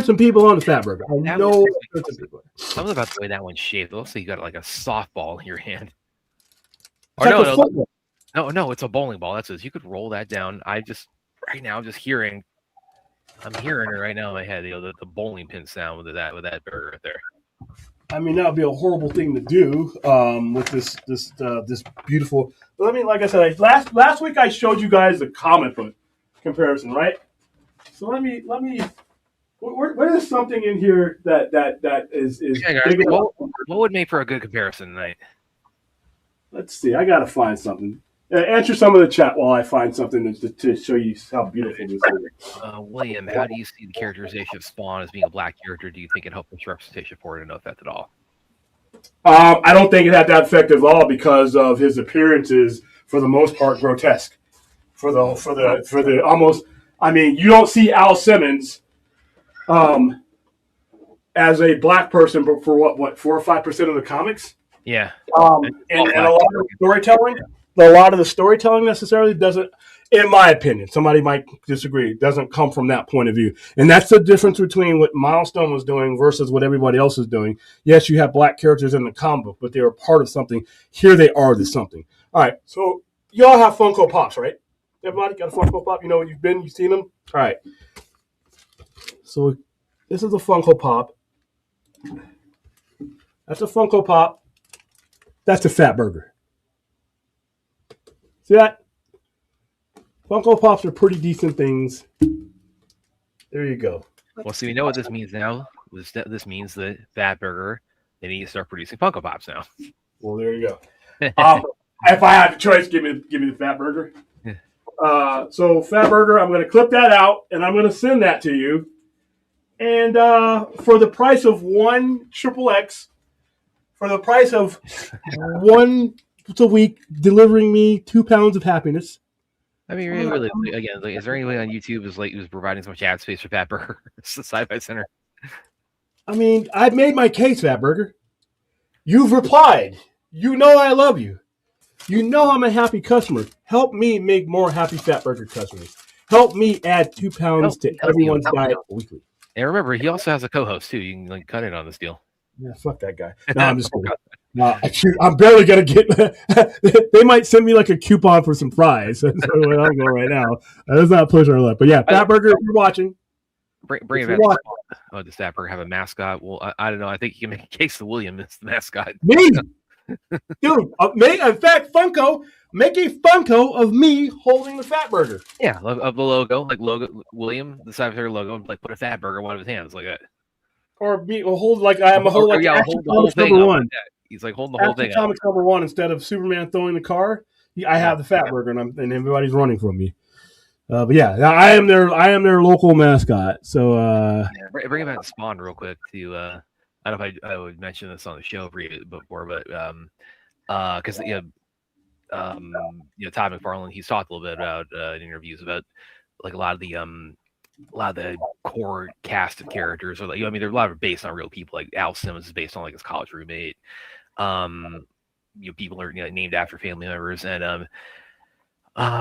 some people on to Fatburger. I know something about the way that one's shaped. It looks like you got like a softball in your hand. No, it's a bowling ball. That's it. You could roll that down. I'm hearing it right now in my head. The bowling pin sound with that burger right there. I mean, that would be a horrible thing to do with this beautiful. But like I said, last week I showed you guys the comic book comparison, right? So let me. What is something in here that is big enough? What would make for a good comparison tonight? Let's see. I gotta find something. Answer some of the chat while I find something to show you how beautiful this is. William, how do you see the characterization of Spawn as being a black character? Do you think it helped with representation for it, or no effect at all? I don't think it had that effect at all because of his appearances, for the most part, grotesque. For the almost, I mean, you don't see Al Simmons, as a black person, but for what 4 or 5% of the comics. Yeah. And a lot of the storytelling necessarily doesn't, in my opinion, somebody might disagree, doesn't come from that point of view. And that's the difference between what Milestone was doing versus what everybody else is doing. Yes, you have black characters in the comic book, but they are part of something. Here they are the something. All right, so y'all have Funko Pops, right? Everybody got a Funko Pop? You know where you've seen them? All right. So this is a Funko Pop. That's a Funko Pop. That's a Fatburger. See that? Funko Pops are pretty decent things. There you go. Well, see, we know what this means now. This means that Fatburger, they need to start producing Funko Pops now. Well, there you go. If I had the choice, give me the Fatburger. So Fatburger, I'm going to clip that out, and I'm going to send that to you. And for the price of one XXX, for the price of one a week, delivering me 2 pounds of happiness, I mean, really, again, like, is there anybody on YouTube who's providing so much ad space for Pat Burger? It's the Sci-Fi Center. I mean, I've made my case, Fatburger. You've replied. You know I love you. You know I'm a happy customer. Help me make more happy Fatburger customers. Help me add 2 pounds to everyone's diet weekly. And remember, he also has a co-host too. You can like cut in on this deal. Yeah, fuck that guy. No, I'm just kidding. No, I'm barely gonna get. They might send me like a coupon for some fries. That's where I'm going right now. Let's not push our luck. But yeah, Fatburger, if you're watching, Bring it back. Oh, does Fatburger have a mascot? Well, I don't know. I think you can make a case that William is the mascot. Me, dude. In fact, Funko. Make a Funko of me holding the Fatburger. Yeah, of the logo, like logo William, the Sci-Fi logo, and like put a Fatburger in one of his hands, like that. Or me, or hold like I am a whole like hold the whole thing number one. Like he's like holding the whole thing. Comics number one instead of Superman throwing the car. I have the Fatburger, and everybody's running from me. But yeah, I am their local mascot. So bring it back to Spawn real quick. To I don't know if I would mention this on the show before, but because Todd McFarlane, he's talked a little bit about in interviews about like a lot of the core cast of characters, or like I mean, there are a lot of based on real people. Like Al Simmons is based on like his college roommate. People are named after family members, and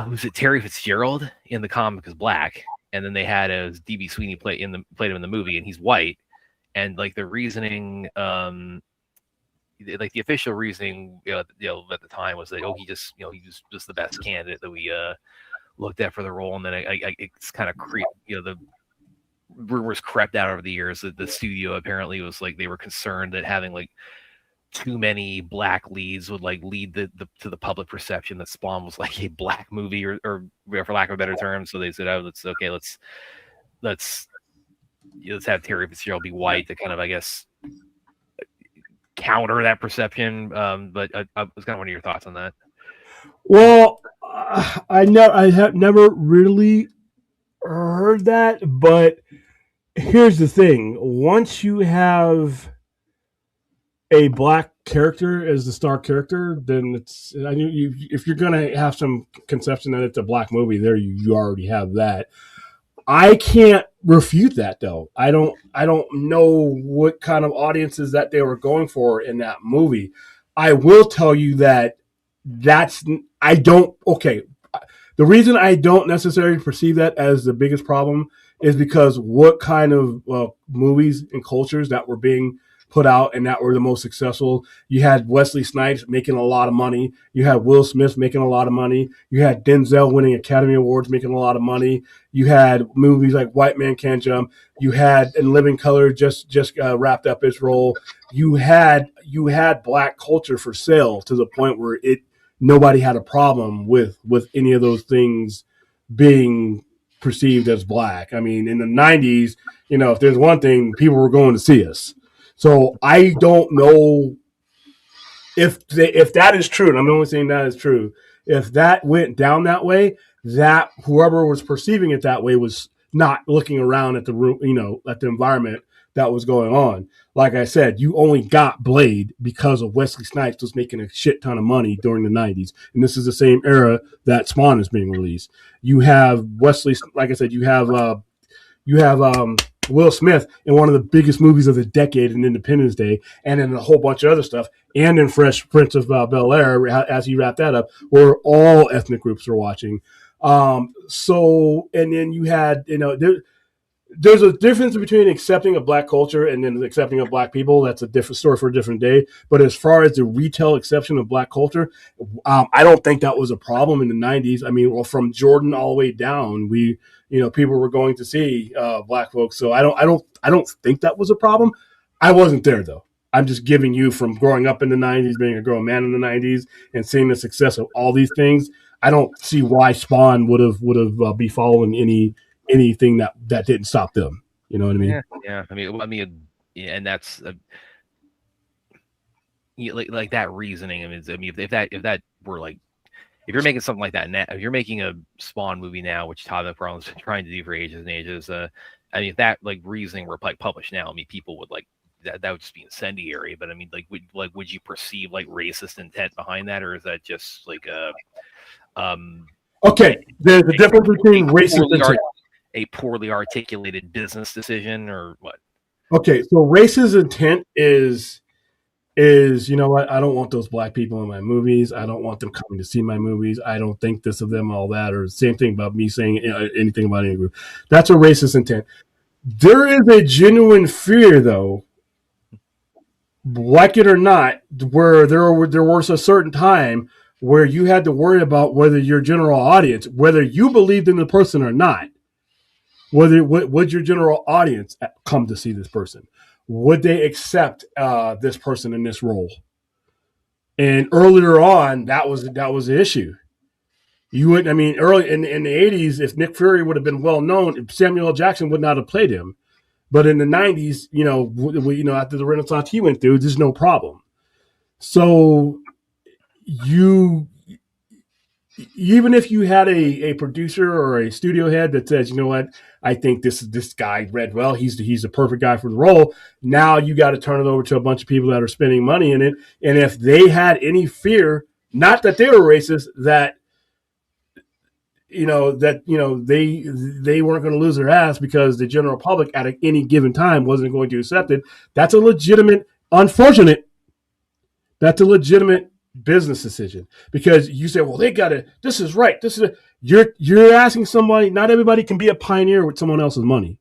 who's it? Terry Fitzgerald in the comic is black, and then they had as DB Sweeney played him in the movie, and he's white. And like the reasoning, like the official reasoning, at the time was that he was just the best candidate that we looked at for the role, and then it's kind of the rumors crept out over the years that the studio apparently was like they were concerned that having like too many black leads would like lead to the public perception that Spawn was like a black movie or for lack of a better term. So they said, let's have Terry Fitzgerald be white to kind of, I guess, counter that perception. But I was kind of wondering your thoughts on that. Well, I have never really heard that, but here's the thing: once you have a black character as the star character, then if you're gonna have some conception that it's a black movie, there you already have that. I can't refute that though. I don't know what kind of audiences that they were going for in that movie. I will tell you that the reason I don't necessarily perceive that as the biggest problem is because what kind of movies and cultures that were being put out and that were the most successful. You had Wesley Snipes making a lot of money. You had Will Smith making a lot of money. You had Denzel winning Academy Awards, making a lot of money. You had movies like White Man Can't Jump. You had In Living Color just wrapped up its role. You had black culture for sale to the point where nobody had a problem with any of those things being perceived as black. I mean, in the 90s, if there's one thing, people were going to see us. So I don't know if that is true, and I'm only saying that is true. If that went down that way, that whoever was perceiving it that way was not looking around at the room, at the environment that was going on. Like I said, you only got Blade because of Wesley Snipes was making a shit ton of money during the 90s, and this is the same era that Spawn is being released. You have Wesley, like I said, you have Will Smith in one of the biggest movies of the decade in Independence Day, and in a whole bunch of other stuff, and in Fresh Prince of Bel-Air, as he wrapped that up, where all ethnic groups are watching. So, and then you had, there's a difference between accepting a black culture and then accepting of black people. That's a different story for a different day. But as far as the retail exception of black culture, I don't think that was a problem in the 90s. I mean, well, from Jordan all the way down, people were going to see black folks. So I don't think that was a problem. I wasn't there though. I'm just giving you from growing up in the 90s, being a grown man in the 90s, and seeing the success of all these things. I don't see why Spawn would have be following anything that didn't stop them. You know what I mean? Yeah. I mean, and that's like that reasoning. I mean, if that were like, if you're making something like that now, if you're making a Spawn movie now, which Todd McFarlane's been trying to do for ages and ages, I mean, if that like reasoning were like published now, I mean, people would like that would just be incendiary. But I mean, would you perceive like racist intent behind that, or is that just like Okay, there's a difference between racist intent. A poorly articulated business decision, or what? Okay, so racist intent is, you know what, I don't want those black people in my movies. I don't want them coming to see my movies. I don't think this of them, all that, or the same thing about me saying anything about any group. That's a racist intent. There is a genuine fear, though, like it or not, where there was a certain time where you had to worry about whether your general audience, whether you believed in the person or not, whether would your general audience come to see this person, would they accept this person in this role? And earlier on, that was the issue. You would, I mean, early in the '80s, if Nick Fury would have been well known, Samuel L. Jackson would not have played him. But in the '90s, after the Renaissance he went through, there's no problem. So you, even if you had a producer or a studio head that says, you know what, I think this guy read well, he's the perfect guy for the role. Now you got to turn it over to a bunch of people that are spending money in it. And if they had any fear, not that they were racist, that they weren't going to lose their ass because the general public at any given time wasn't going to accept it. That's a legitimate business decision, because you say, well, they got to, this is right. You're asking somebody, not everybody can be a pioneer with someone else's money.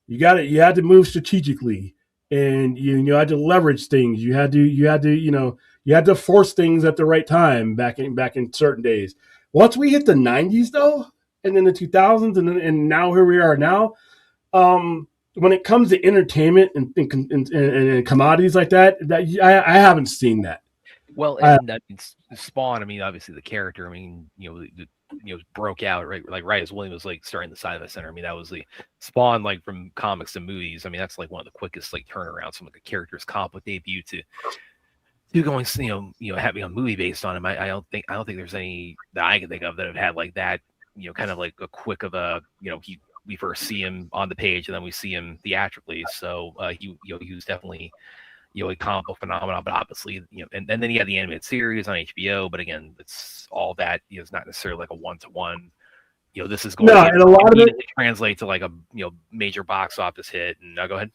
You had to move strategically, and you had to leverage things. You had to force things at the right time back in certain days. Once we hit the '90s, though, and then the 2000s, and now here we are now, when it comes to entertainment and commodities like that I haven't seen that. Well, and that means Spawn. I mean, obviously the character. I mean, broke out right as William was like starting the side of the center. I mean, that was the Spawn, like from comics to movies. I mean, that's like one of the quickest like turnarounds from like a character's comic book debut to going, having a movie based on him. I don't think there's any that I can think of that have had like that. Kind of like a quick of a we first see him on the page and then we see him theatrically. So he was definitely a comic book phenomenon, but obviously, and then he had the animated series on HBO. But again, it's all that it's not necessarily like a one-to-one. This is going and a lot of it translate to like a major box office hit. And go ahead.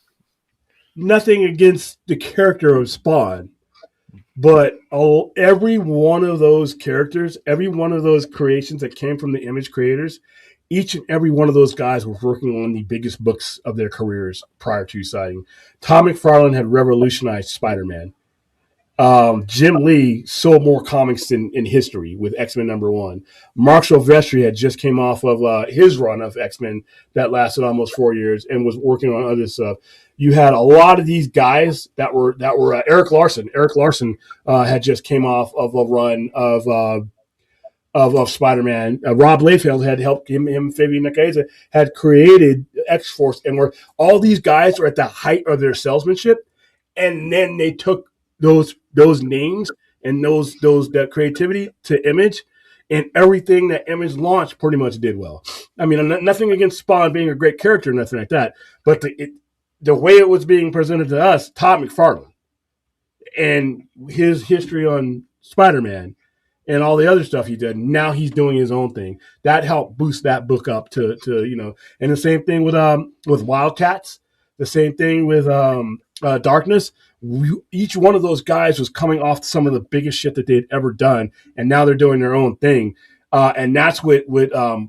Nothing against the character of Spawn, but every one of those characters, every one of those creations that came from the Image creators, each and every one of those guys were working on the biggest books of their careers prior to signing. Todd McFarlane had revolutionized Spider-Man. Jim Lee sold more comics in history with X-Men #1. Mark Silvestri had just came off of his run of X-Men that lasted almost 4 years and was working on other stuff. You had a lot of these guys that were Eric Larson. Eric Larson had just came off of a run of Spider-Man. Rob Liefeld had helped him Fabian Nakaza had created X-Force, and where all these guys were at the height of their salesmanship, and then they took those names and that creativity to Image, and everything that Image launched pretty much did well. I mean, nothing against Spawn being a great character, nothing like that, but the way it was being presented to us, Todd McFarlane and his history on Spider-Man and all the other stuff he did. Now he's doing his own thing. That helped boost that book up to and the same thing with Wildcats, the same thing with Darkness. Each one of those guys was coming off some of the biggest shit that they'd ever done, and now they're doing their own thing. And that's what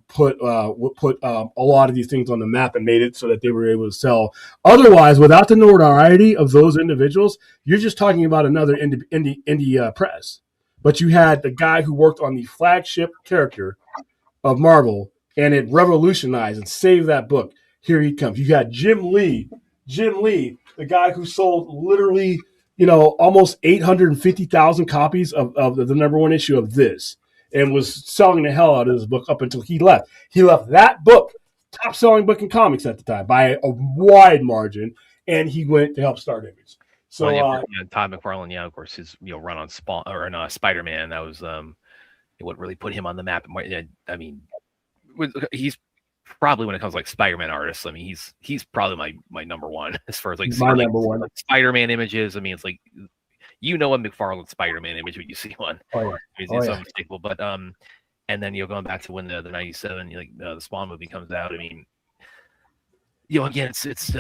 put a lot of these things on the map and made it so that they were able to sell. Otherwise, without the notoriety of those individuals, you're just talking about another indie press. But you had the guy who worked on the flagship character of Marvel, and it revolutionized and saved that book. Here he comes. You got Jim Lee, the guy who sold literally, almost 850,000 copies of the #1 issue of this, and was selling the hell out of this book up until he left. He left that book, top selling book in comics at the time by a wide margin, and he went to help start Image. So Todd McFarlane, of course, his run on Spawn or on Spider-Man, that was what really put him on the map. I mean, he's probably, when it comes to like Spider-Man artists, I mean, he's probably my #1 as far as like Spider-Man images. I mean, it's like a McFarlane Spider-Man image when you see one. Oh yeah, it's unmistakable. But and then going back to when the '97 the Spawn movie comes out. I mean, again, it's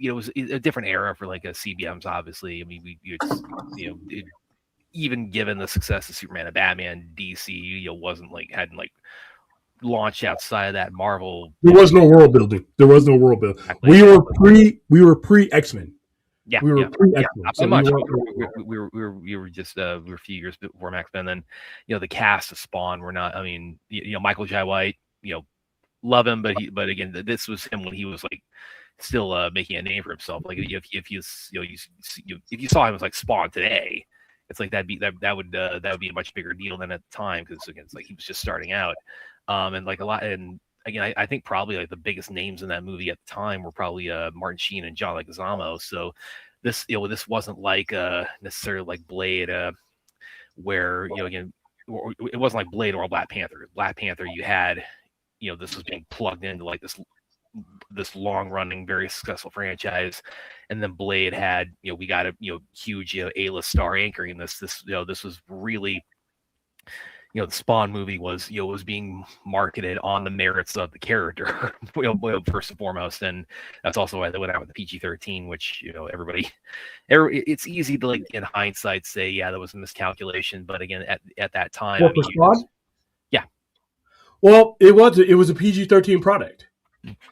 it was a different era for like a CBMs. Obviously, I mean, it's even given the success of Superman and Batman, DC wasn't hadn't launched outside of that Marvel. There was no world building. There was no world building. Exactly. We were pre X-Men. Yeah, we were pre X-Men. Not So much. we We were just we were a few years before X-Men. Then the cast of Spawn were not. I mean, Michael Jai White. Love him, but again, this was him when he was still making a name for himself. Like if you saw him as Spawn today, it's that would be a much bigger deal than at the time, because again, it's he was just starting out. And a lot, and again, I think probably the biggest names in that movie at the time were probably Martin Sheen and John Leguizamo. So this this wasn't necessarily like Blade, where again, it wasn't like Blade or Black Panther. Black Panther, you had this was being plugged into this long running, very successful franchise, and then Blade had we got a huge A-list star anchoring this. This was really the Spawn movie was was being marketed on the merits of the character, first and foremost, and that's also why they went out with the PG-13, which everybody, it's easy to in hindsight say that was a miscalculation, but again at that time, for Spawn? Yeah. Well, it was a PG-13 product.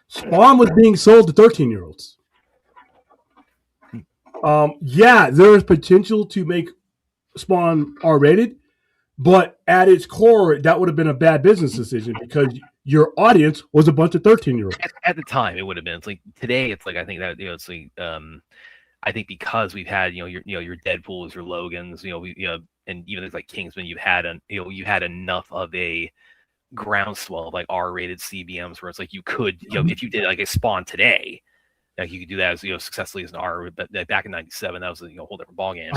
Spawn was being sold to 13-year-olds. There is potential to make Spawn R-rated, but at its core, that would have been a bad business decision, because your audience was a bunch of 13-year-olds. At the time, it would have been. It's today. It's I think that it's I think because we've had your Deadpools, your Logans, and even things Kingsman, you've had enough of a groundswell of R-rated CBMs where it's you could if you did a Spawn today, you could do that as successfully as an R. But back in '97, that was a whole different ballgame.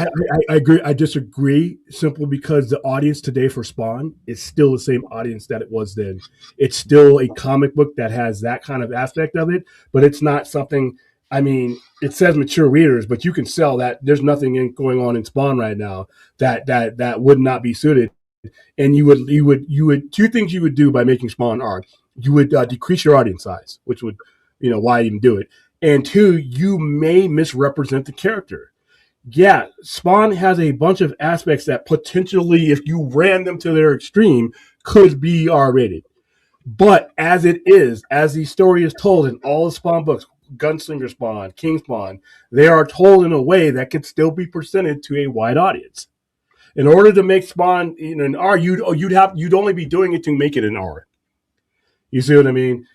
I agree. I disagree, simply because the audience today for Spawn is still the same audience that it was then. It's still a comic book that has that kind of aspect of it, but it's not something. I mean, it says mature readers, but you can sell that. There's nothing going on in Spawn right now that would not be suited. And you would two things you would do by making Spawn R. You would decrease your audience size, which would why even do it. And two, you may misrepresent the character. Yeah, Spawn has a bunch of aspects that potentially, if you ran them to their extreme, could be R-rated. But as it is, as the story is told in all the Spawn books, Gunslinger Spawn, King Spawn, they are told in a way that could still be presented to a wide audience. In order to make Spawn an R, you'd only be doing it to make it an R. You see what I mean?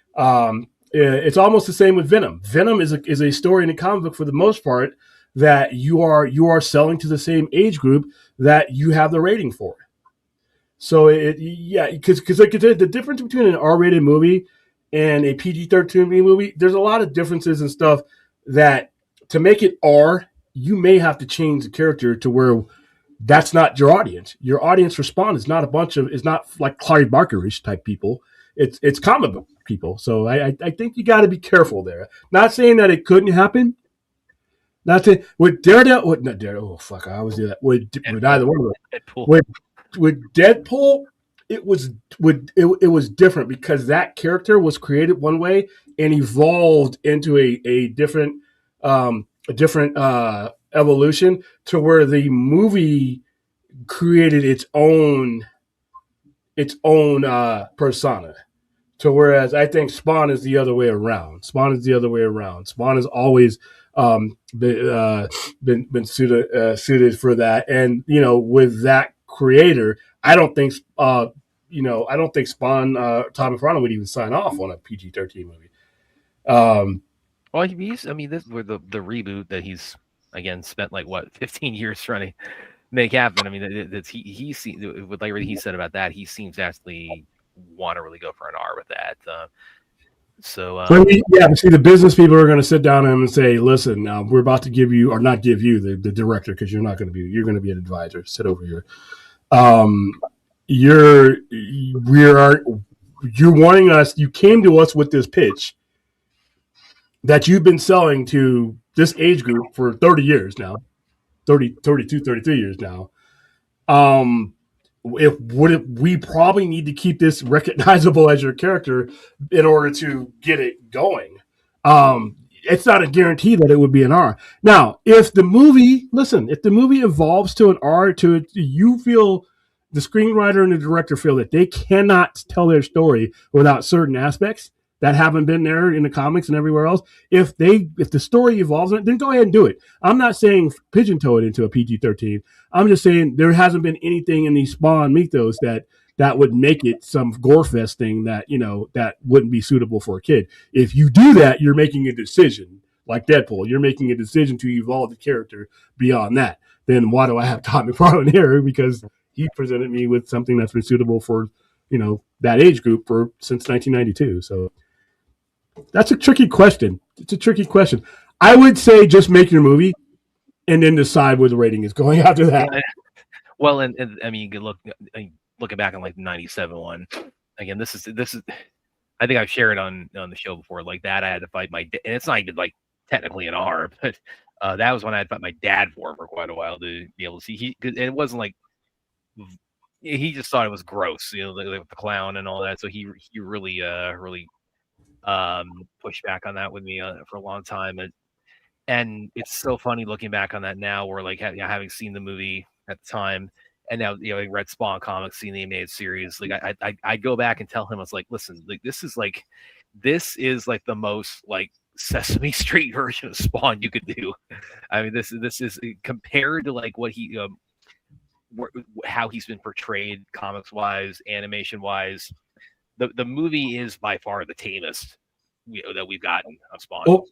It's almost the same with Venom. Venom is a story in a comic book for the most part that you are selling to the same age group that you have the rating for. So because the difference between an R-rated movie and a PG-13 movie, there's a lot of differences and stuff that to make it R, you may have to change the character to where that's not your audience. Your audience for Spawn is not like Clive Barker-ish type people. It's comic book people. So I think you got to be careful there. Not saying that it couldn't happen. Not saying with Daredevil. Not Daredevil. Oh fuck! I always do that. With either one of them. Deadpool. With Deadpool, it was different, because that character was created one way and evolved into a different evolution, to where the movie created its own persona. To whereas I think Spawn is the other way around. Spawn has always been suited for that, and with that creator, I don't think Spawn Tommy Fernando would even sign off on a PG-13 movie. Well, this were the reboot that he's again spent 15 years trying to make happen. I mean, he with everything he said about that, he seems to actually want to really go for an R with that. But see, the business people are going to sit down to him and say, "Listen, we're about to give you, or not give you, the director, because you're going to be an advisor. Sit over here. You're wanting us. You came to us with this pitch that you've been selling to this age group for 30 years now, 32, 33 years now. we probably need to keep this recognizable as your character in order to get it going. It's not a guarantee that it would be an R. Now, if the movie evolves to an R, you feel the screenwriter and the director feel that they cannot tell their story without certain aspects that haven't been there in the comics and everywhere else. If the story evolves, then go ahead and do it. I'm not saying pigeon-toe it into a PG-13. I'm just saying there hasn't been anything in these Spawn mythos that would make it some gore fest thing that that wouldn't be suitable for a kid. If you do that, you're making a decision like Deadpool. You're making a decision to evolve the character beyond that. Then why do I have Todd McFarlane here? Because he presented me with something that's been suitable for that age group since 1992. So that's a tricky question. It's a tricky question. I would say just make your movie and then decide where the rating is going after that. Well, and I mean, you can looking back on like the 97 one. Again, this is I think I've shared on the show before. Like that, I had to fight and it's not even like technically an R, but that was when I had to fight my dad for quite a while to be able to see. And it wasn't like he just thought it was gross, the clown and all that. So he really pushed back on that with me for a long time. And it's so funny looking back on that now, where like having seen the movie at the time, and now I read Spawn comics, seen the animated series. Like I go back and tell him, I was like, listen, like this is like the most like Sesame Street version of Spawn you could do. I mean, this is compared to like what he how he's been portrayed comics wise, animation wise. The movie is by far the tamest that we've gotten of Spawn. Oh,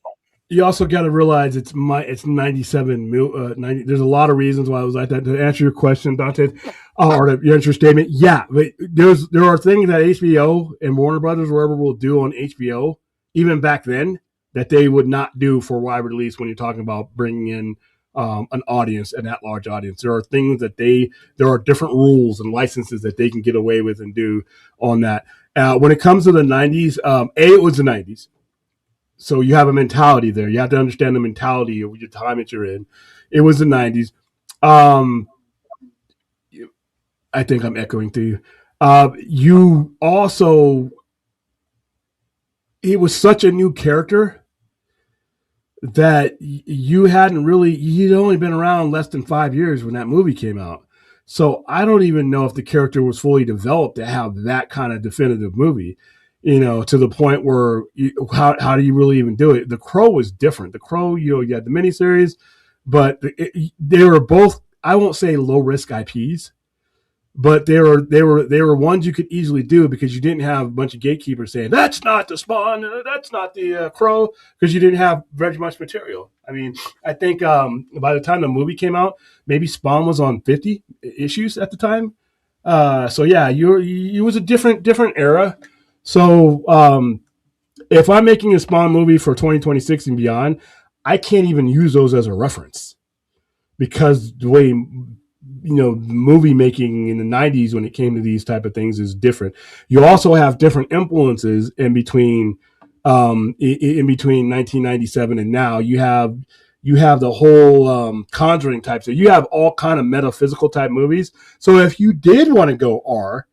you also got to realize it's 97. 90. There's a lot of reasons why I was like that. To answer your question, Dante, or your answer statement, yeah, but there are things that HBO and Warner Brothers, wherever, will do on HBO, even back then, that they would not do for wide release when you're talking about bringing in an audience, an at-large audience. There are things that there are different rules and licenses that they can get away with and do on that. When it comes to the 90s, it was the 90s. So you have a mentality there. You have to understand the mentality of your time that you're in. It was the 90s. I think I'm echoing to you. You also, it was such a new character that you'd only been around less than 5 years when that movie came out. So I don't even know if the character was fully developed to have that kind of definitive movie, to the point where how do you really even do it? The Crow was different. The Crow, you had the miniseries, but they were both, I won't say low risk IPs, but they were ones you could easily do because you didn't have a bunch of gatekeepers saying that's not the Spawn, that's not the Crow, because you didn't have very much material. I mean, I think by the time the movie came out, maybe Spawn was on 50 issues at the time. So yeah, it was a different era. So if I'm making a Spawn movie for 2026 and beyond, I can't even use those as a reference because the way movie making in the 90s when it came to these type of things is different. You also have different influences in between 1997 and now. You have the whole Conjuring type. So you have all kind of metaphysical type movies. So if you did want to go R,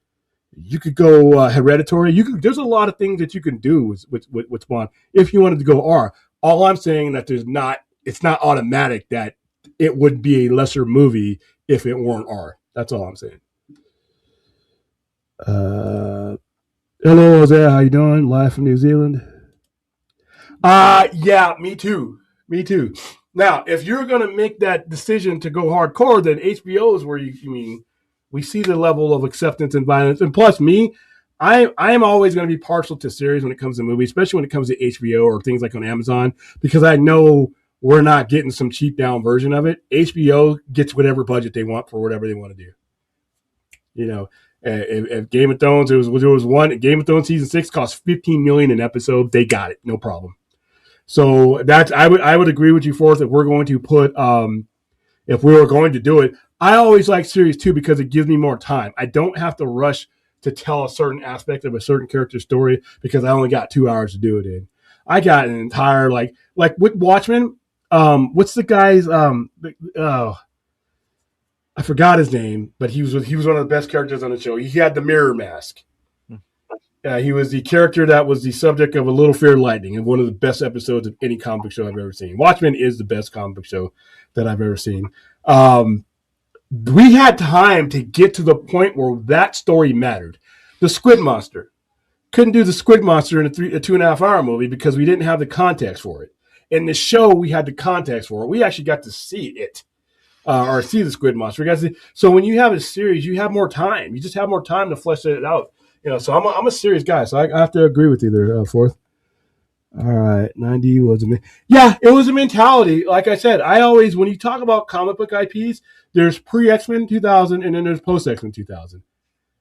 you could go Hereditary. There's a lot of things that you can do with Spawn if you wanted to go R. All I'm saying that it's not automatic that it would be a lesser movie if it weren't R. That's all I'm saying. Hello, Jose. How you doing? Live from New Zealand. Yeah, me too. Now, if you're going to make that decision to go hardcore, then HBO is where we see the level of acceptance and violence. And plus I am always going to be partial to series when it comes to movies, especially when it comes to HBO or things like on Amazon, because I know we're not getting some cheap down version of it. HBO gets whatever budget they want for whatever they want to do. If Game of Thrones, there was one Game of Thrones season 6 cost $15 million an episode. They got it, no problem. So I would agree with you, Forrest, if we're going to put if we were going to do it. I always like series too because it gives me more time. I don't have to rush to tell a certain aspect of a certain character's story because I only got 2 hours to do it in. I got an entire like with Watchmen. What's the guy's I forgot his name, but he was one of the best characters on the show. He had the mirror mask. He was the character that was the subject of A Little Fear of Lightning, and one of the best episodes of any comic book show I've ever seen. Watchmen is the best comic book show that I've ever seen. We had time to get to the point where that story mattered. The Squid Monster. Couldn't do the Squid Monster in a 2.5 hour movie because we didn't have the context for it. In the show, we had the context for it. We actually got to see it. Or see the Squid Monster. So when you have a series, you have more time. You just have more time to flesh it out. So I'm a serious guy, so I have to agree with you there, Fourth. All right, 90 was it was a mentality. Like I said, when you talk about comic book IPs, there's pre-X-Men 2000 and then there's post-X-Men 2000.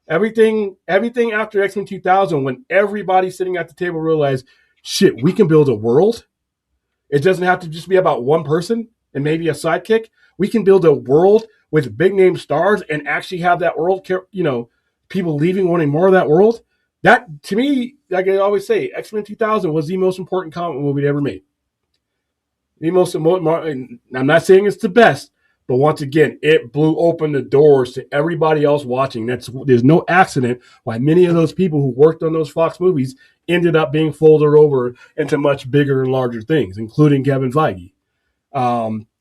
Everything after X-Men 2000, when everybody sitting at the table realized, shit, we can build a world. It doesn't have to just be about one person and maybe a sidekick. We can build a world with big name stars and actually have that world, people leaving wanting more of that world. That, to me, like I always say, X-Men 2000 was the most important comic movie ever made. The most important. I'm not saying it's the best, but once again, it blew open the doors to everybody else watching. There's no accident why many of those people who worked on those Fox movies ended up being folded over into much bigger and larger things, including Kevin Feige.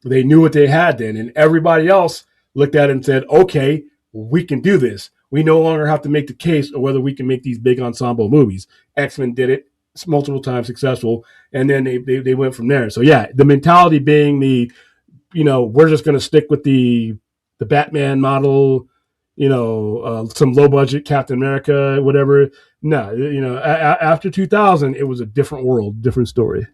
They knew what they had then, and everybody else looked at it and said, okay, we can do this. We no longer have to make the case of whether we can make these big ensemble movies. X-Men did it. It's multiple times successful, and then they went from there. So yeah, the mentality being we're just going to stick with the Batman model, some low budget Captain America, whatever. No, after 2000, it was a different world, different story.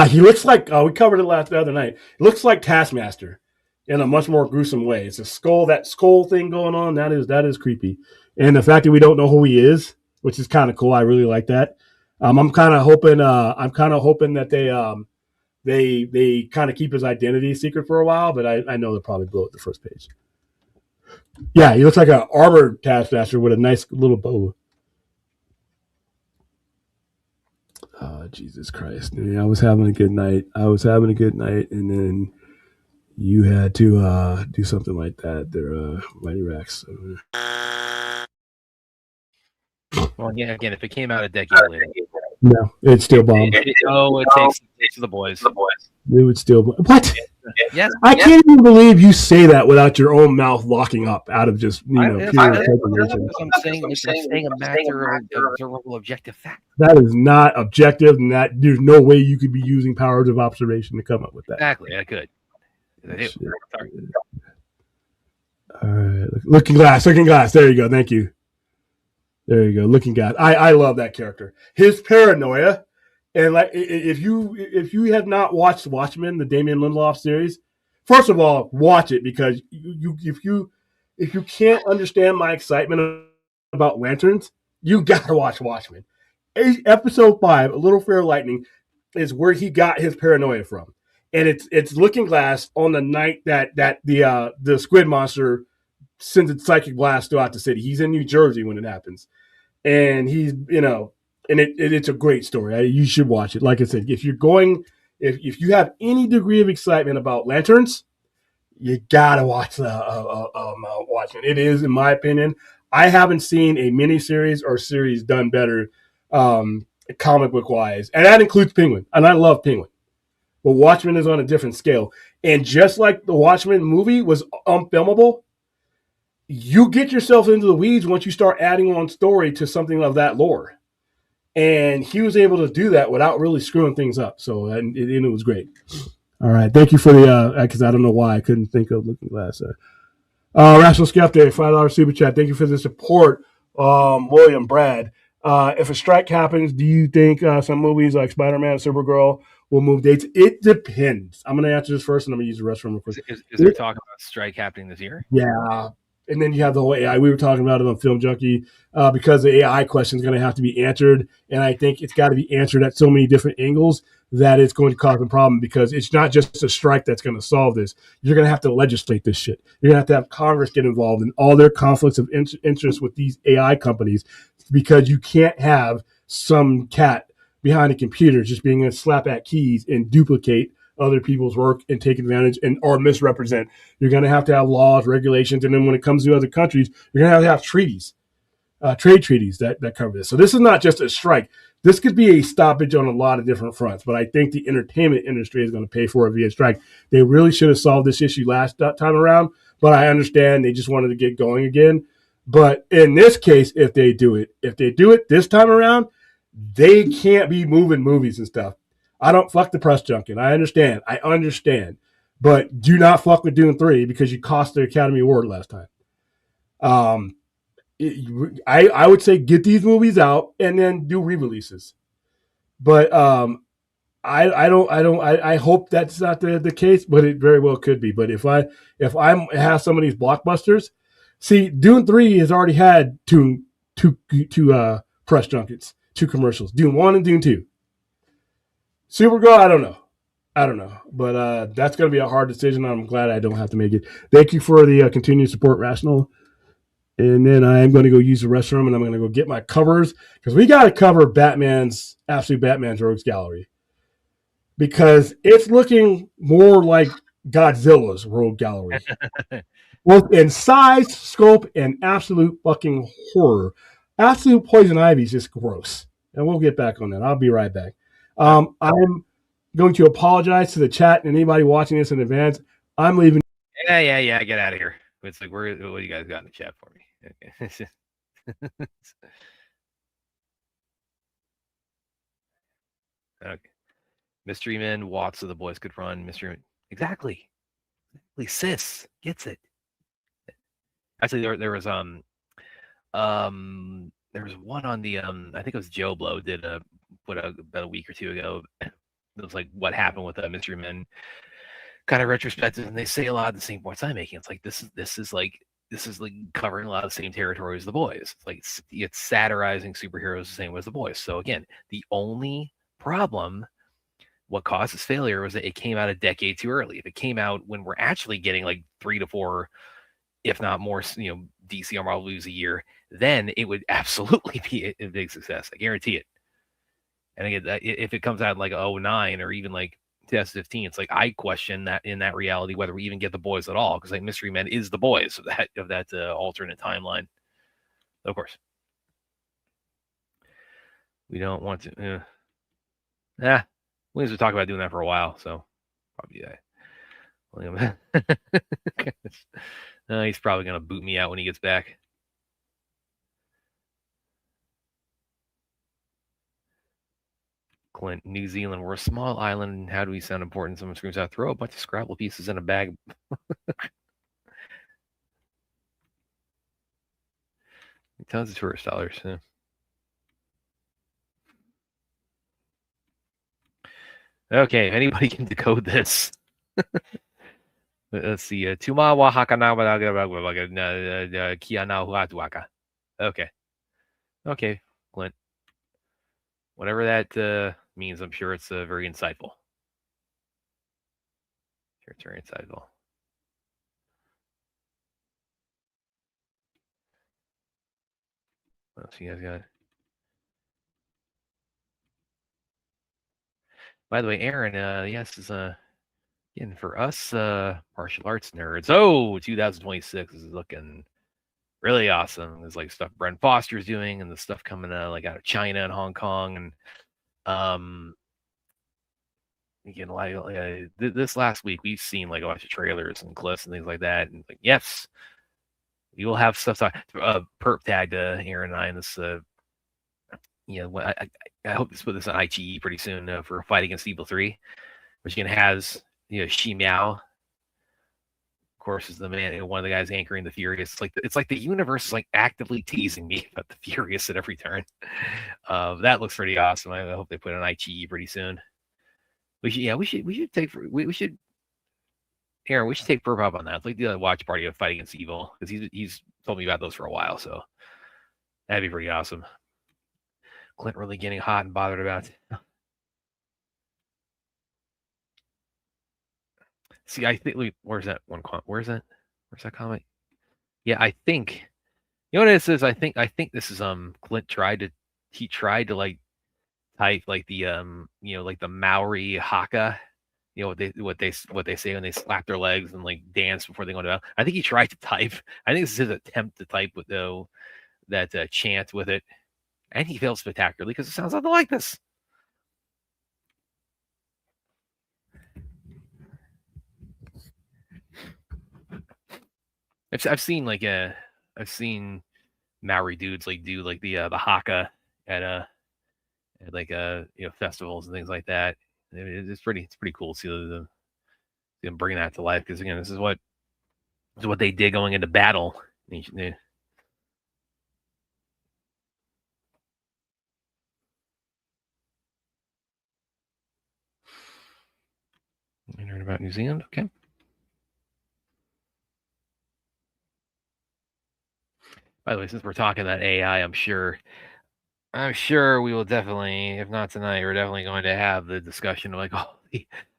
He looks like we covered it the other night. He looks like Taskmaster in a much more gruesome way. It's that skull thing going on. That is creepy, and the fact that we don't know who he is, which is kind of cool. I really like that. I'm kind of hoping that they kind of keep his identity secret for a while, but I know they'll probably blow it the first page. Yeah, he looks like an armored Taskmaster with a nice little bow. Oh, Jesus Christ. I was having a good night, and then you had to do something like that. They're Mighty Rex. Well, yeah, again, if it came out a decade later. No, it's still bombed. It takes the boys. It would still. What? Yeah. I can't even believe you say that without your own mouth locking up out of just pure speculation. I'm saying a matter of observable objective fact. That is not objective, and that there's no way you could be using powers of observation to come up with that. Exactly, I could. All right, Looking Glass. There you go. Thank you. There you go. Looking Glass. I love that character. His paranoia. And like, if you have not watched Watchmen, the Damien Lindelof series, first of all, watch it, because if you can't understand my excitement about lanterns, you gotta watch Watchmen. Episode 5, A Little Fear of Lightning, is where he got his paranoia from, and it's Looking Glass on the night that the Squid Monster sends its psychic blast throughout the city. He's in New Jersey when it happens, and he's and it's a great story. You should watch it. Like I said, if you have any degree of excitement about lanterns, you gotta watch Watchmen. It is, in my opinion, I haven't seen a miniseries or series done better, comic book wise, and that includes Penguin. And I love Penguin, but Watchmen is on a different scale. And just like the Watchmen movie was unfilmable, you get yourself into the weeds once you start adding on story to something of that lore. And he was able to do that without really screwing things up. So, and it was great. All right. Thank you for the, because I don't know why I couldn't think of Looking Glass. Rational Skeptic, $5 super chat. Thank you for the support, William Brad. If a strike happens, do you think some movies like Spider-Man and Supergirl will move dates? It depends. I'm going to answer this first, and I'm going to use the restroom real quick. Is there talk about strike happening this year? Yeah. And then you have the whole AI. We were talking about it on Film Junkie, because the AI question is going to have to be answered. And I think it's got to be answered at so many different angles that it's going to cause a problem, because it's not just a strike that's going to solve this. You're going to have to legislate this shit. You're going to have Congress get involved in all their conflicts of interest with these AI companies, because you can't have some cat behind a computer just being able to slap at keys and duplicate other people's work and take advantage and or misrepresent. You're going to have laws, regulations, and then when it comes to other countries, you're going to have treaties, trade treaties that cover this. So this is not just a strike. This could be a stoppage on a lot of different fronts, but I think the entertainment industry is going to pay for it via strike. They really should have solved this issue last time around, but I understand they just wanted to get going again. But in this case, if they do it this time around, they can't be moving movies and stuff. I don't fuck the press junket. I understand. But do not fuck with Dune 3 because you cost the Academy Award last time. I would say get these movies out and then do re-releases. But I hope that's not the case, but it very well could be. But if I have some of these blockbusters, see, Dune 3 has already had two press junkets, 2 commercials, Dune 1 and Dune 2. Supergirl, I don't know, but that's going to be a hard decision. I'm glad I don't have to make it. Thank you for the continued support, Rational. And then I am going to go use the restroom, and I'm going to go get my covers because we got to cover Batman's Rogues Gallery because it's looking more like Godzilla's Rogue Gallery, both in size, scope, and absolute fucking horror. Absolute Poison Ivy is just gross, and we'll get back on that. I'll be right back. I'm going to apologize to the chat and anybody watching this in advance. I'm leaving. Yeah. Get out of here. It's like, what do you guys got in the chat for me? Okay. Okay. Mystery Man, Watts of the Boys Could Run. Mystery Man. Exactly. Sis gets it. Actually, there was one on the I think it was Joe Blow did put out about a week or two ago. It was like what happened with Mystery Men, kind of retrospective, and they say a lot of the same points I'm making. It's like this is like covering a lot of the same territory as The Boys. It's like it's satirizing superheroes the same way as The Boys. So again, the only problem, what caused its failure, was that it came out a decade too early. If it came out when we're actually getting like 3 to 4, if not more, DC or Marvel movies a year, then it would absolutely be a big success. I guarantee it. And again, if it comes out like 2009 or even like 2015, it's like I question that in that reality whether we even get The Boys at all, because like Mystery Men is The Boys of that alternate timeline. Of course, we don't want to. Williams would talk about doing that for a while, so probably William. He's probably gonna boot me out when he gets back. Clint, New Zealand, we're a small island. How do we sound important? Someone screams out, throw a bunch of Scrabble pieces in a bag. Tons of tourist dollars. Yeah. Okay, if anybody can decode this. Let's see. Tumawa hakana kiana huatuaka. Okay, Clint. Whatever that means, I'm sure it's very insightful. Sure, it's very insightful. What else you guys got? By the way, Aaron, yes, is again for us martial arts nerds. 2026 is looking really awesome. There's like stuff Brent Foster's doing, and the stuff coming like out of China and Hong Kong, and again, like this last week we've seen like a bunch of trailers and clips and things like that, and like yes, we will have stuff. Perp tagged Aaron and I in this. I hope to put this on IGE pretty soon for Fight Against Evil 3, which again has Shi Miao, of course, is the man, one of the guys anchoring the Furious. It's like the universe is like actively teasing me about the Furious at every turn. That looks pretty awesome. I hope they put it on IGE pretty soon. We should take Aaron. We should take Perp up on that. It's like the watch party of Fight Against Evil, because he's told me about those for a while, so that'd be pretty awesome. Clint really getting hot and bothered about it. See, I think where's that one comment? Where's that comment? Yeah, I think what this is. I think this is Clint tried to like type like the like the Maori haka, you know what they say when they slap their legs and like dance before they go to bed. I think he tried to type. I think this is his attempt to type with that chant with it, and he failed spectacularly because it sounds nothing like this. I've seen I've seen Maori dudes like do like the haka at like festivals and things like that. It's pretty cool to see them bring that to life, because again, this is what they did going into battle. Learn about New Zealand, okay. By the way, since we're talking about AI, I'm sure we will definitely, if not tonight, we're definitely going to have the discussion of like,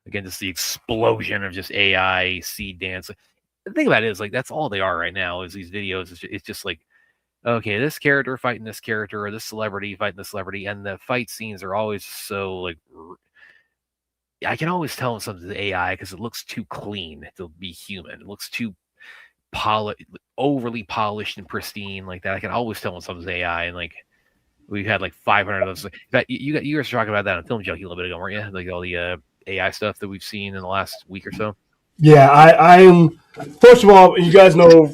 again, just the explosion of just AI seed dance. The thing about it is, like, that's all they are right now is these videos. It's just like, okay, this character fighting this character, or this celebrity fighting this celebrity, and the fight scenes are always so like, I can always tell when something's AI because it looks too clean to be human. It looks too overly polished and pristine like that. I can always tell when something's AI, and like we've had like 500 of those. In fact, you guys were talking about that on Film Junkie a little bit ago, weren't you? Like all the AI stuff that we've seen in the last week or so. Yeah, I am. First of all, you guys know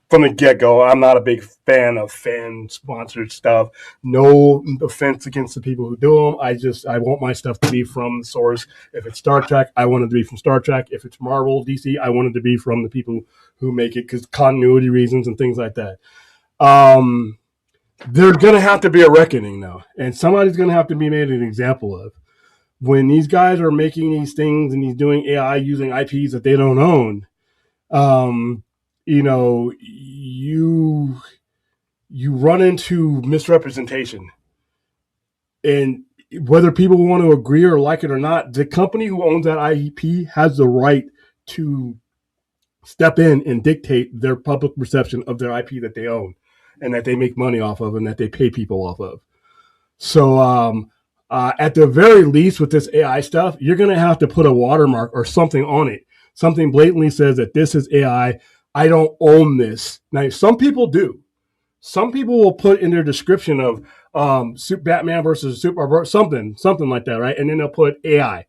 from the get-go, I'm not a big fan of fan-sponsored stuff. No offense against the people who do them. I want my stuff to be from the source. If it's Star Trek, I want it to be from Star Trek. If it's Marvel, DC, I want it to be from the people who make it, because continuity reasons and things like that. There's going to have to be a reckoning now, and somebody's going to have to be made an example of. When these guys are making these things and he's doing AI using IPs that they don't own, you run into misrepresentation. And whether people want to agree or like it or not, the company who owns that IP has the right to step in and dictate their public perception of their IP that they own and that they make money off of and that they pay people off of. So, at the very least, with this AI stuff, you're going to have to put a watermark or something on it. Something blatantly says that this is AI. I don't own this. Now, some people do. Some people will put in their description of Batman versus Super, something like that, right? And then they'll put AI.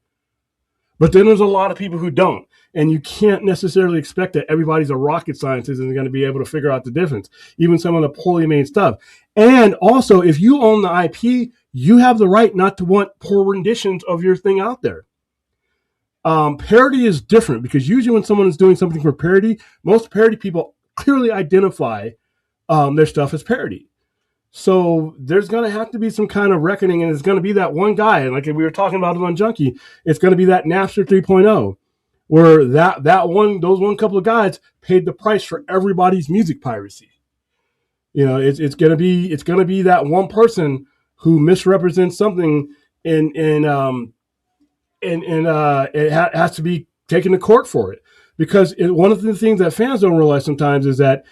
But then there's a lot of people who don't. And you can't necessarily expect that everybody's a rocket scientist and is going to be able to figure out the difference, even some of the poorly made stuff. And also, if you own the IP, you have the right not to want poor renditions of your thing out there. Parody is different, because usually when someone is doing something for parody, most parody people clearly identify their stuff as parody. So there's going to have to be some kind of reckoning, and it's going to be that one guy. And like we were talking about it on Junkie, it's going to be that Napster 3.0, where those one couple of guys paid the price for everybody's music piracy. It's going to be that one person who misrepresents something, and it has to be taken to court for it. Because one of the things that fans don't realize sometimes is that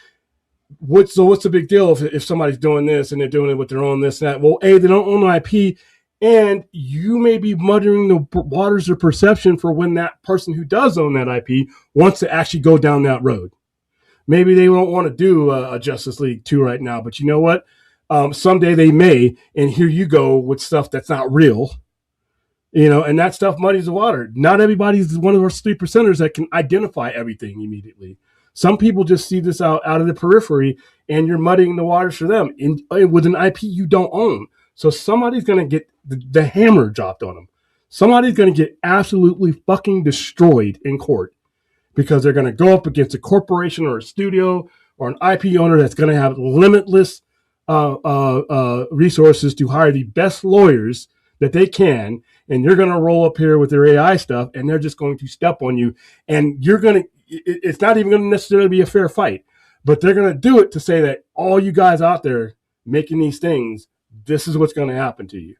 what's the big deal if somebody's doing this and they're doing it with their own this and that? Well, A, they don't own an IP, and you may be muddying the waters of perception for when that person who does own that IP wants to actually go down that road. Maybe they don't want to do a Justice League 2 right now, but you know what? Someday they may, and here you go with stuff that's not real. And that stuff muddies the water. Not everybody's one of those 3%ers that can identify everything immediately. Some people just see this out of the periphery, and you're muddying the waters for them with an IP you don't own. So somebody's going to get the hammer dropped on them. Somebody's going to get absolutely fucking destroyed in court, because they're going to go up against a corporation or a studio or an IP owner that's going to have limitless resources to hire the best lawyers that they can. And you're going to roll up here with their AI stuff, and they're just going to step on you. And it's not even going to necessarily be a fair fight, but they're going to do it to say that all you guys out there making these things, this is what's going to happen to you.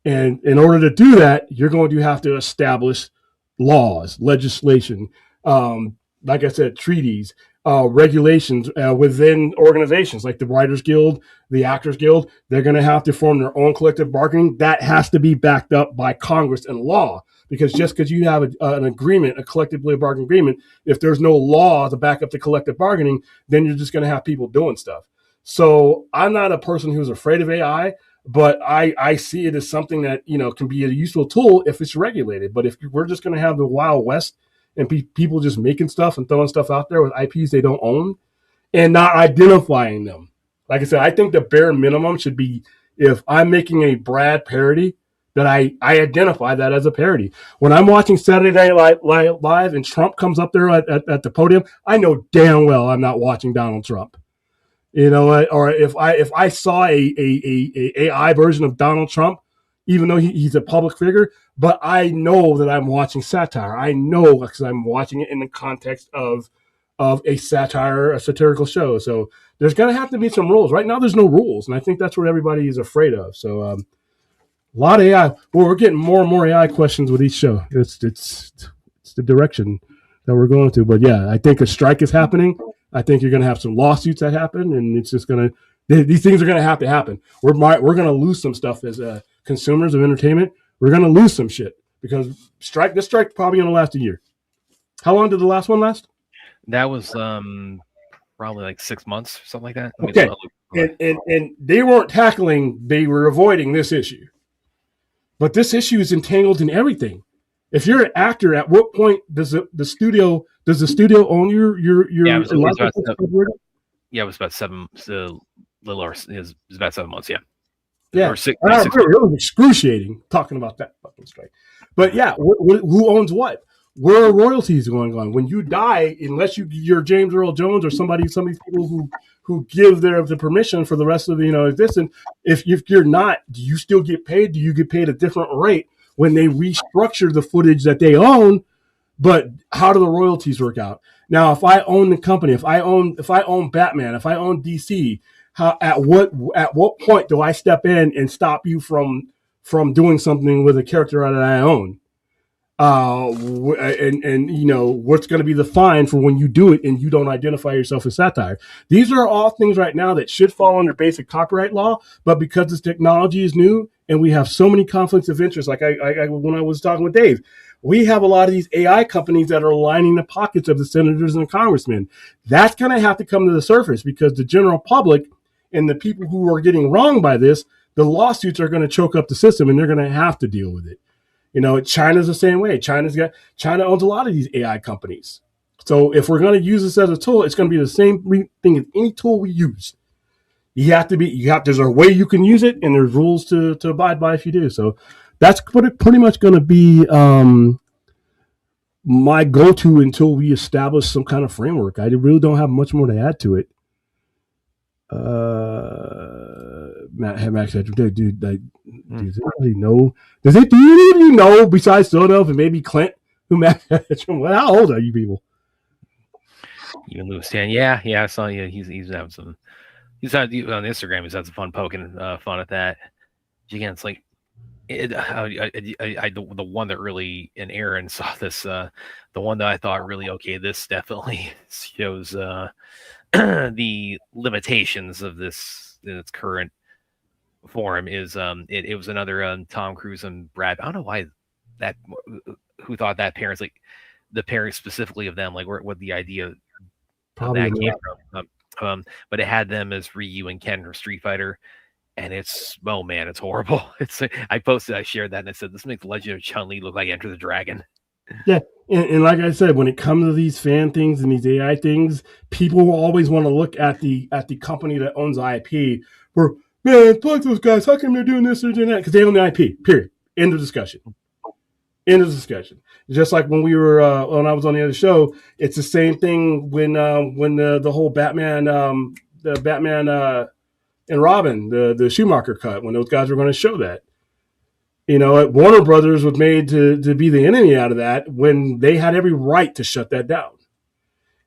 And in order to do that, you're going to have to establish laws, legislation, like I said, treaties, regulations within organizations like the Writers Guild, the Actors Guild. They're going to have to form their own collective bargaining. That has to be backed up by Congress and law, because just because you have an agreement, a collectively bargained agreement, if there's no law to back up the collective bargaining, then you're just going to have people doing stuff. So I'm not a person who's afraid of AI, but I see it as something that, can be a useful tool if it's regulated. But if we're just going to have the Wild West and people just making stuff and throwing stuff out there with IPs they don't own and not identifying them. Like I said, I think the bare minimum should be, if I'm making a Brad parody, that I identify that as a parody. When I'm watching Saturday Night Live and Trump comes up there at the podium, I know damn well I'm not watching Donald Trump. Or if I saw a AI version of Donald Trump, even though he's a public figure, but I know that I'm watching satire. I know because I'm watching it in the context of a satirical show. So there's going to have to be some rules. Right now, there's no rules, and I think that's what everybody is afraid of. So a lot of AI. Well, we're getting more and more AI questions with each show. It's the direction that we're going to. But yeah, I think a strike is happening. I think you're going to have some lawsuits that happen, and it's just going to. These things are going to have to happen. We're going to lose some stuff as consumers of entertainment. We're going to lose some shit because this strike probably going to last a year. How long did the last one last? That was probably like 6 months, something like that. Okay, and they weren't tackling; they were avoiding this issue. But this issue is entangled in everything. If you're an actor, at what point does the studio own your? Yeah, it was about 7. Little or is about 7 months. Yeah. Yeah. Or 6. It was excruciating talking about that fucking strike. But yeah, who owns what? Where are royalties going on? When you die, unless you're James Earl Jones or some of these people who give the permission for the rest of the existence, if you're not, do you still get paid? Do you get paid a different rate when they restructure the footage that they own? But how do the royalties work out? Now, if I own the company, if I own Batman, if I own DC, at what point do I step in and stop you from doing something with a character that I own? What's going to be the fine for when you do it and you don't identify yourself as satire? These are all things right now that should fall under basic copyright law, but because this technology is new and we have so many conflicts of interest, like I when I was talking with Dave, we have a lot of these AI companies that are lining the pockets of the senators and the congressmen. That's going to have to come to the surface because the general public and the people who are getting wronged by this, the lawsuits are going to choke up the system and they're going to have to deal with it. China's the same way. China owns a lot of these AI companies. So if we're going to use this as a tool, it's going to be the same thing as any tool we use. There's a way you can use it and there's rules to abide by if you do. So that's pretty much going to be my go-to until we establish some kind of framework. I really don't have much more to add to it. Max said, dude, does anybody know? Do you know besides Soto and maybe Clint who Max how old are you people? Even Lewis Tan, yeah, I saw you. He's having some. He's had on Instagram. He's had some fun poking fun at that. Again, it's like the one that really, and Aaron saw this. The one that I thought really this definitely shows the limitations of this in its current form is it was another Tom Cruise and Brad. I don't know why who thought that parents, like the parents specifically of them, like what the idea of that came from. But it had them as Ryu and Ken from Street Fighter, and it's it's horrible. I shared that and I said this makes Legend of Chun-Li look like Enter the Dragon. Yeah, and like I said, when it comes to these fan things and these AI things, people will always want to look at the company that owns IP. Where, man, fuck those guys. How come they're doing this or doing that? Because they own the IP. Period. End of discussion. Just like when we were when I was on the other show, it's the same thing when the whole Batman and Robin, the Schumacher cut, when those guys were going to show that. Warner Brothers was made to be the enemy out of that when they had every right to shut that down.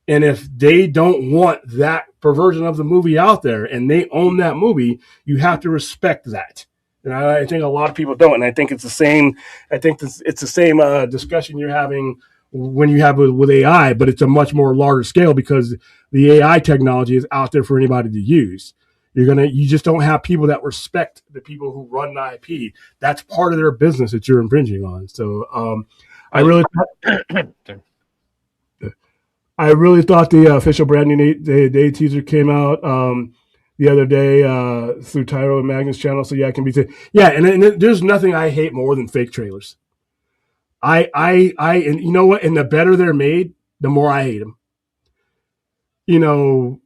And if they don't want that perversion of the movie out there and they own that movie, you have to respect that. And I think a lot of people don't. And I think it's the same. I think it's the same discussion you're having when you have with AI, but it's a much more larger scale because the AI technology is out there for anybody to use. You just don't have people that respect the people who run the IP. That's part of their business that you're infringing on. So I really thought the official branding day teaser came out the other day through Tyro and Magnus channel. So yeah, it can be and there's nothing I hate more than fake trailers. And you know what? And the better they're made, the more I hate them. You know,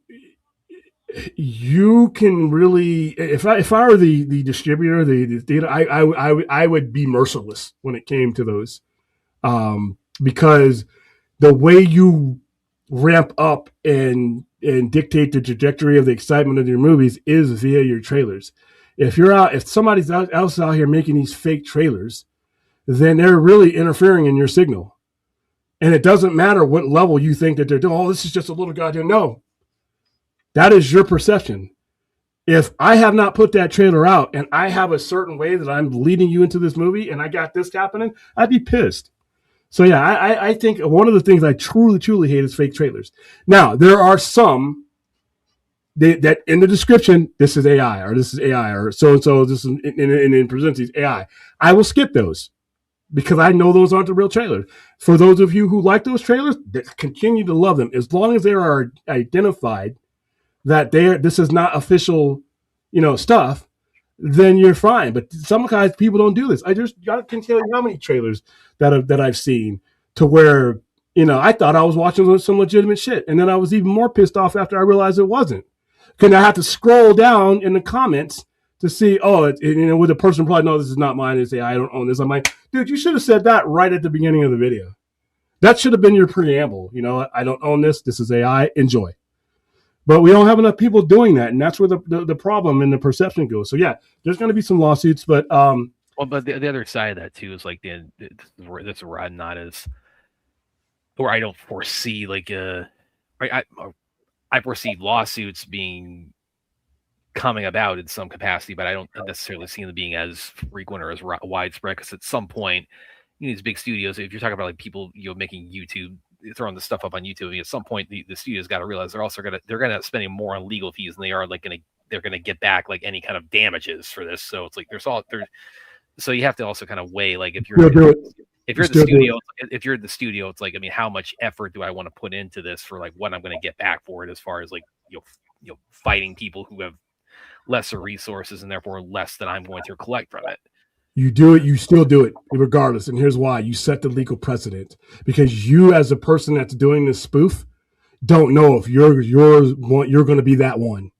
you can really, if I were the distributor, the theater, I would be merciless when it came to those, because the way you ramp up and dictate the trajectory of the excitement of your movies is via your trailers. If somebody else out here making these fake trailers, then they're really interfering in your signal. And it doesn't matter what level you think that they're doing. Oh, this is just a little goddamn. No, that is your perception. If I have not put that trailer out and I have a certain way that I'm leading you into this movie and I got this happening, I'd be pissed. So yeah, I think one of the things I truly hate is fake trailers. Now, there are some that in the description, this is AI or this is AI or so-and-so, this is in parentheses AI. I will skip those because I know those aren't the real trailers. For those of you who like those trailers, continue to love them. As long as they are identified that this is not official, stuff, then you're fine. But some guys, people don't do this. I can tell you how many trailers that I've seen to where, I thought I was watching some legitimate shit. And then I was even more pissed off after I realized it wasn't. Because I have to scroll down in the comments to see, with the person probably, no, this is not mine. They say, I don't own this. I'm like, dude, you should have said that right at the beginning of the video. That should have been your preamble. I don't own this. This is AI. Enjoy. But we don't have enough people doing that, and that's where the problem and the perception goes. So yeah, there's going to be some lawsuits, but but the other side of that too is like that's where I'm not as, or I don't foresee I foresee lawsuits coming about in some capacity, but I don't necessarily see them being as frequent or as widespread. Because at some point, these big studios, if you're talking about like people making YouTube, throwing the stuff up on YouTube, at some point the studios got to realize they're gonna spending more on legal fees than they are they're gonna get back like any kind of damages for this. So it's like so you have to also kind of weigh, like if you're the studio, it's like, I mean, how much effort do I want to put into this for like what I'm going to get back for it, as far as like fighting people who have lesser resources and therefore less than I'm going to collect from it. You do it, you still do it regardless. And here's why: you set the legal precedent, because you, as a person that's doing this spoof, don't know if you're going to be that one.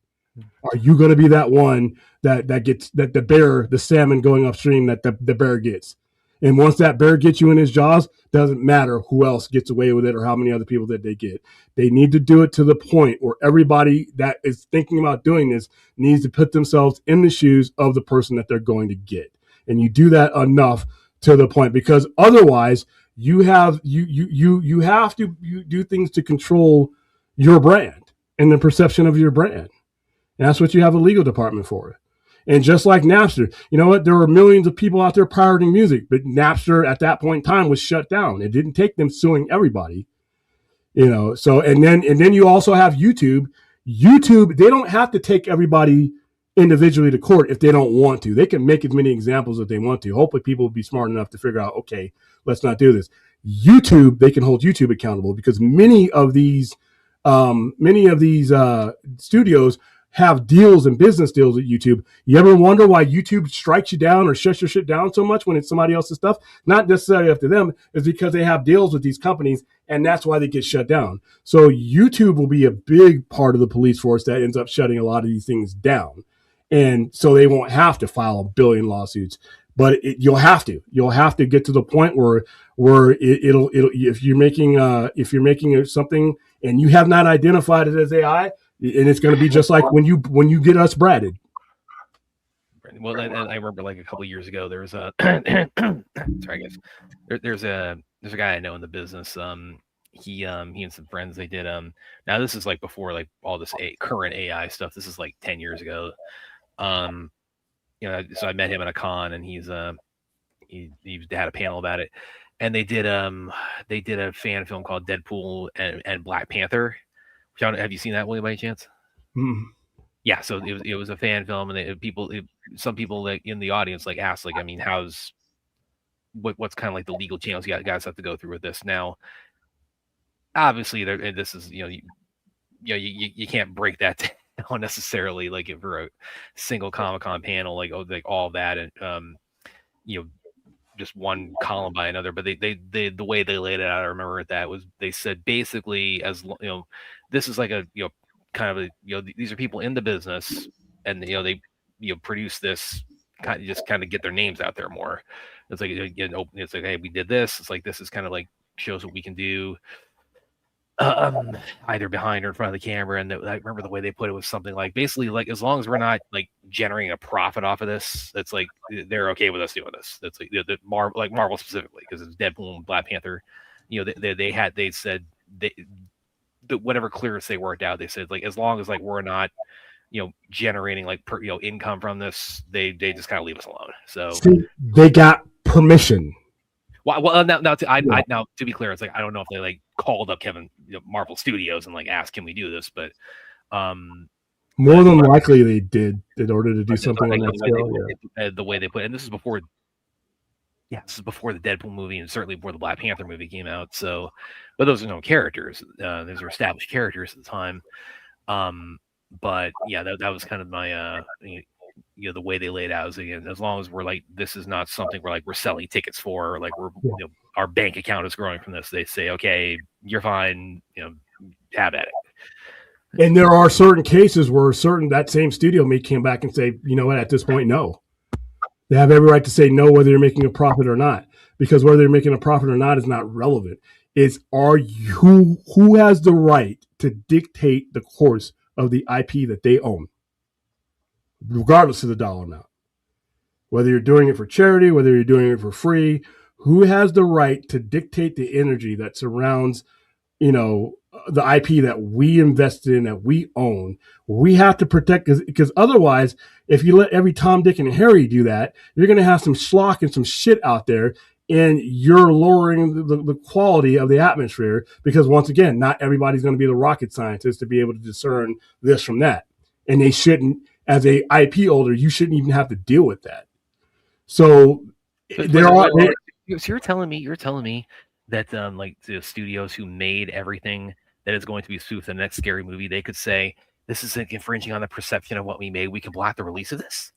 Are you going to be that one that gets the salmon going upstream that the bear gets? And once that bear gets you in his jaws, doesn't matter who else gets away with it or how many other people that they get. They need to do it to the point where everybody that is thinking about doing this needs to put themselves in the shoes of the person that they're going to get. And you do that enough to the point, because otherwise you have to do things to control your brand and the perception of your brand. And that's what you have a legal department for. And just like Napster, you know what? There were millions of people out there pirating music, but Napster at that point in time was shut down. It didn't take them suing everybody, So and then you also have YouTube. YouTube, they don't have to take everybody individually to court if they don't want to. They can make as many examples as they want to. Hopefully, people will be smart enough to figure out, okay, let's not do this. YouTube, they can hold YouTube accountable, because many of these studios have deals and business deals with YouTube. You ever wonder why YouTube strikes you down or shuts your shit down so much when it's somebody else's stuff? Not necessarily up to them. It's because they have deals with these companies, and that's why they get shut down. So YouTube will be a big part of the police force that ends up shutting a lot of these things down. And so they won't have to file 1 billion lawsuits, but you'll have to get to the point where it'll if you're making something and you have not identified it as AI, and it's going to be just like when you get us bratted. Well, and I remember like a couple of years ago, there was a sorry guys, there's a guy I know in the business. He and some friends, they did now this is like before like all this current AI stuff. This is like 10 years ago. So I met him at a con, and he had a panel about it, and they did a fan film called Deadpool and Black Panther. John, have you seen that, William, by any chance? Mm. Yeah, so it was a fan film, and some people like in the audience like asked like, I mean, what's kind of like the legal channels you guys have to go through with this now? Obviously, and this is you can't break that down necessarily like for a single Comic-Con panel like all that and you know just one column by another, but they the way they laid it out, I remember that was they said basically this is like a kind of these are people in the business and they produce this kind of get their names out there more. It's like it's like, hey, we did this. It's like this is kind of like shows what we can do either behind or in front of the camera. And I remember the way they put it was something like basically like as long as we're not like generating a profit off of this, it's like they're okay with us doing this. That's like Marvel specifically because it's Deadpool and Black Panther. They said whatever clearance they worked out, they said like as long as like we're not generating like income from this, they just kind of leave us alone. So see, they got permission. Well, now to be clear, it's like I don't know if they like called up Marvel Studios and like asked, "Can we do this?" But more than likely they did in order to do something on that scale. The way they put it, and this is before the Deadpool movie and certainly before the Black Panther movie came out. So, but those are no characters; those are established characters at the time. But yeah, that was kind of my the way they laid out is again, as long as we're like this is not something we're selling tickets for, or like we're our bank account is growing from this, they say okay, you're fine, have at it. And there are certain cases where that same studio may come back and say, you know what, at this point, no. They have every right to say no whether you're making a profit or not, because whether you're making a profit or not is not relevant. It's who has the right to dictate the course of the IP that they own, regardless of the dollar amount. Whether you're doing it for charity, whether you're doing it for free, who has the right to dictate the energy that surrounds, the IP that we invested in, that we own? We have to protect, because otherwise, if you let every Tom, Dick, and Harry do that, you're going to have some schlock and some shit out there, and you're lowering the quality of the atmosphere, because once again, not everybody's going to be the rocket scientist to be able to discern this from that. And they shouldn't, as a IP holder, you shouldn't even have to deal with that. So you're telling me that like the studios who made everything that is going to be sued for the next scary movie, they could say this is infringing on the perception of what we made, we can block the release of this?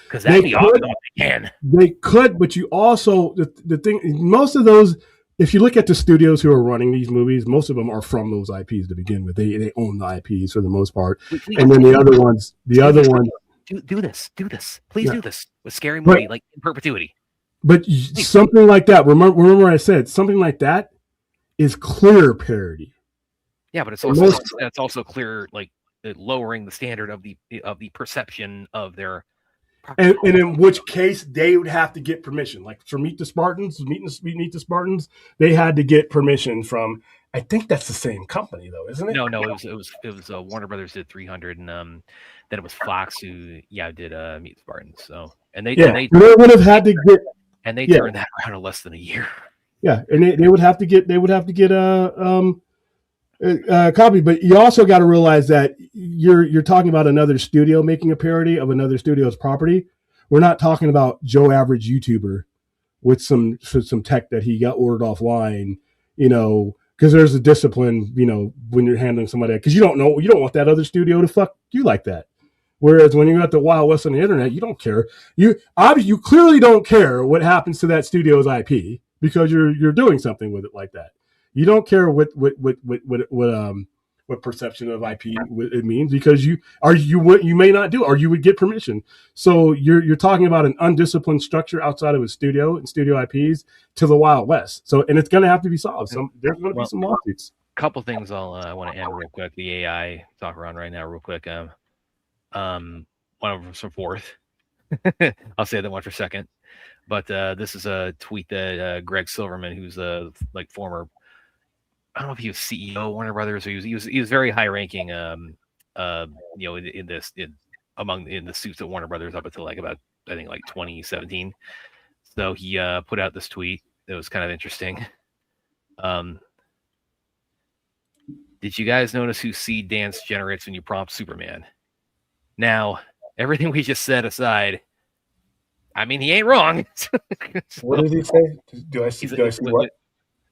Because that'd be awesome if they can. They could, but you also the thing, most of those, if you look at the studios who are running these movies, most of them are from those IPs to begin with. They own the IPs for the most part. And then the other ones do this. Please do this. A scary movie, like in perpetuity. But something like that, remember I said, something like that is clear parody. Yeah, but it's also clear, like lowering the standard of the perception of their. And in which case they would have to get permission. Like for Meet the Spartans, they had to get permission from. I think that's the same company, though, isn't it? No, it was Warner Brothers did 300, and then it was Fox who did Meet the Spartans. So they would have had to get, and they turned that around in less than a year. Yeah, and they would have to get a copy. But you also got to realize that you're talking about another studio making a parody of another studio's property. We're not talking about Joe Average YouTuber with some tech that he got ordered offline, because there's a discipline, when you're handling somebody, because you don't want that other studio to fuck you like that. Whereas when you're at the Wild West on the internet, you don't care. You clearly don't care what happens to that studio's IP, because you're doing something with it like that. You don't care what perception of IP it means, because you may not do, or you would get permission. So you're talking about an undisciplined structure outside of a studio and studio IPs to the Wild West. So, and it's going to have to be solved. There's going to be some lawsuits. Couple things I want to end real quick. The AI talk around right now real quick. One of them's from Fourth. I'll say that one for a second. But this is a tweet that Greg Silverman, who's a former, I don't know if he was CEO of Warner Brothers, or he was very high ranking, in the suits at Warner Brothers up until about 2017. So he put out this tweet that was kind of interesting. Did you guys notice who seed dance generates when you prompt Superman? Now, everything we just said aside, I mean, he ain't wrong. What did he say? Do I see what?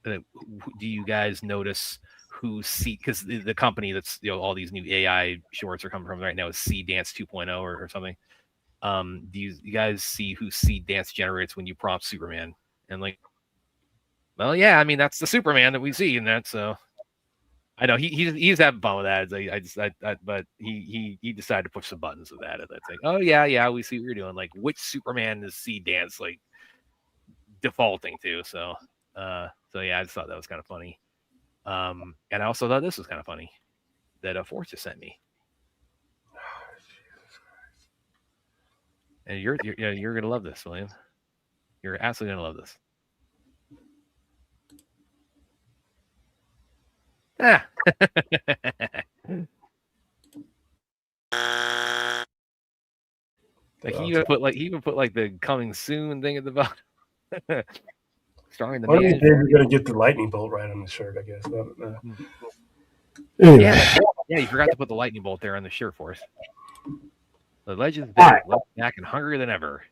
Do you guys notice who see, because the company that's, all these new AI shorts are coming from right now is Seed Dance 2.0 or something. Do you guys see who Seed Dance generates when you prompt Superman? And like, well, yeah, I mean, that's the Superman that we see in that. So I know he's having fun with that. But he decided to push some buttons with that. And that's like, oh yeah, we see what you're doing. Like, which Superman is Seed Dance like defaulting to? So yeah, I just thought that was kind of funny. And I also thought this was kind of funny that Force just sent me. And you're gonna love this, William. You're absolutely gonna love this. Ah. Like he even put like the coming soon thing at the bottom. Starring the man. You're gonna get the lightning bolt right on the shirt, I guess. Anyway. Yeah, you forgot to put the lightning bolt there on the shirt for us. The legend's back, back and hungrier than ever.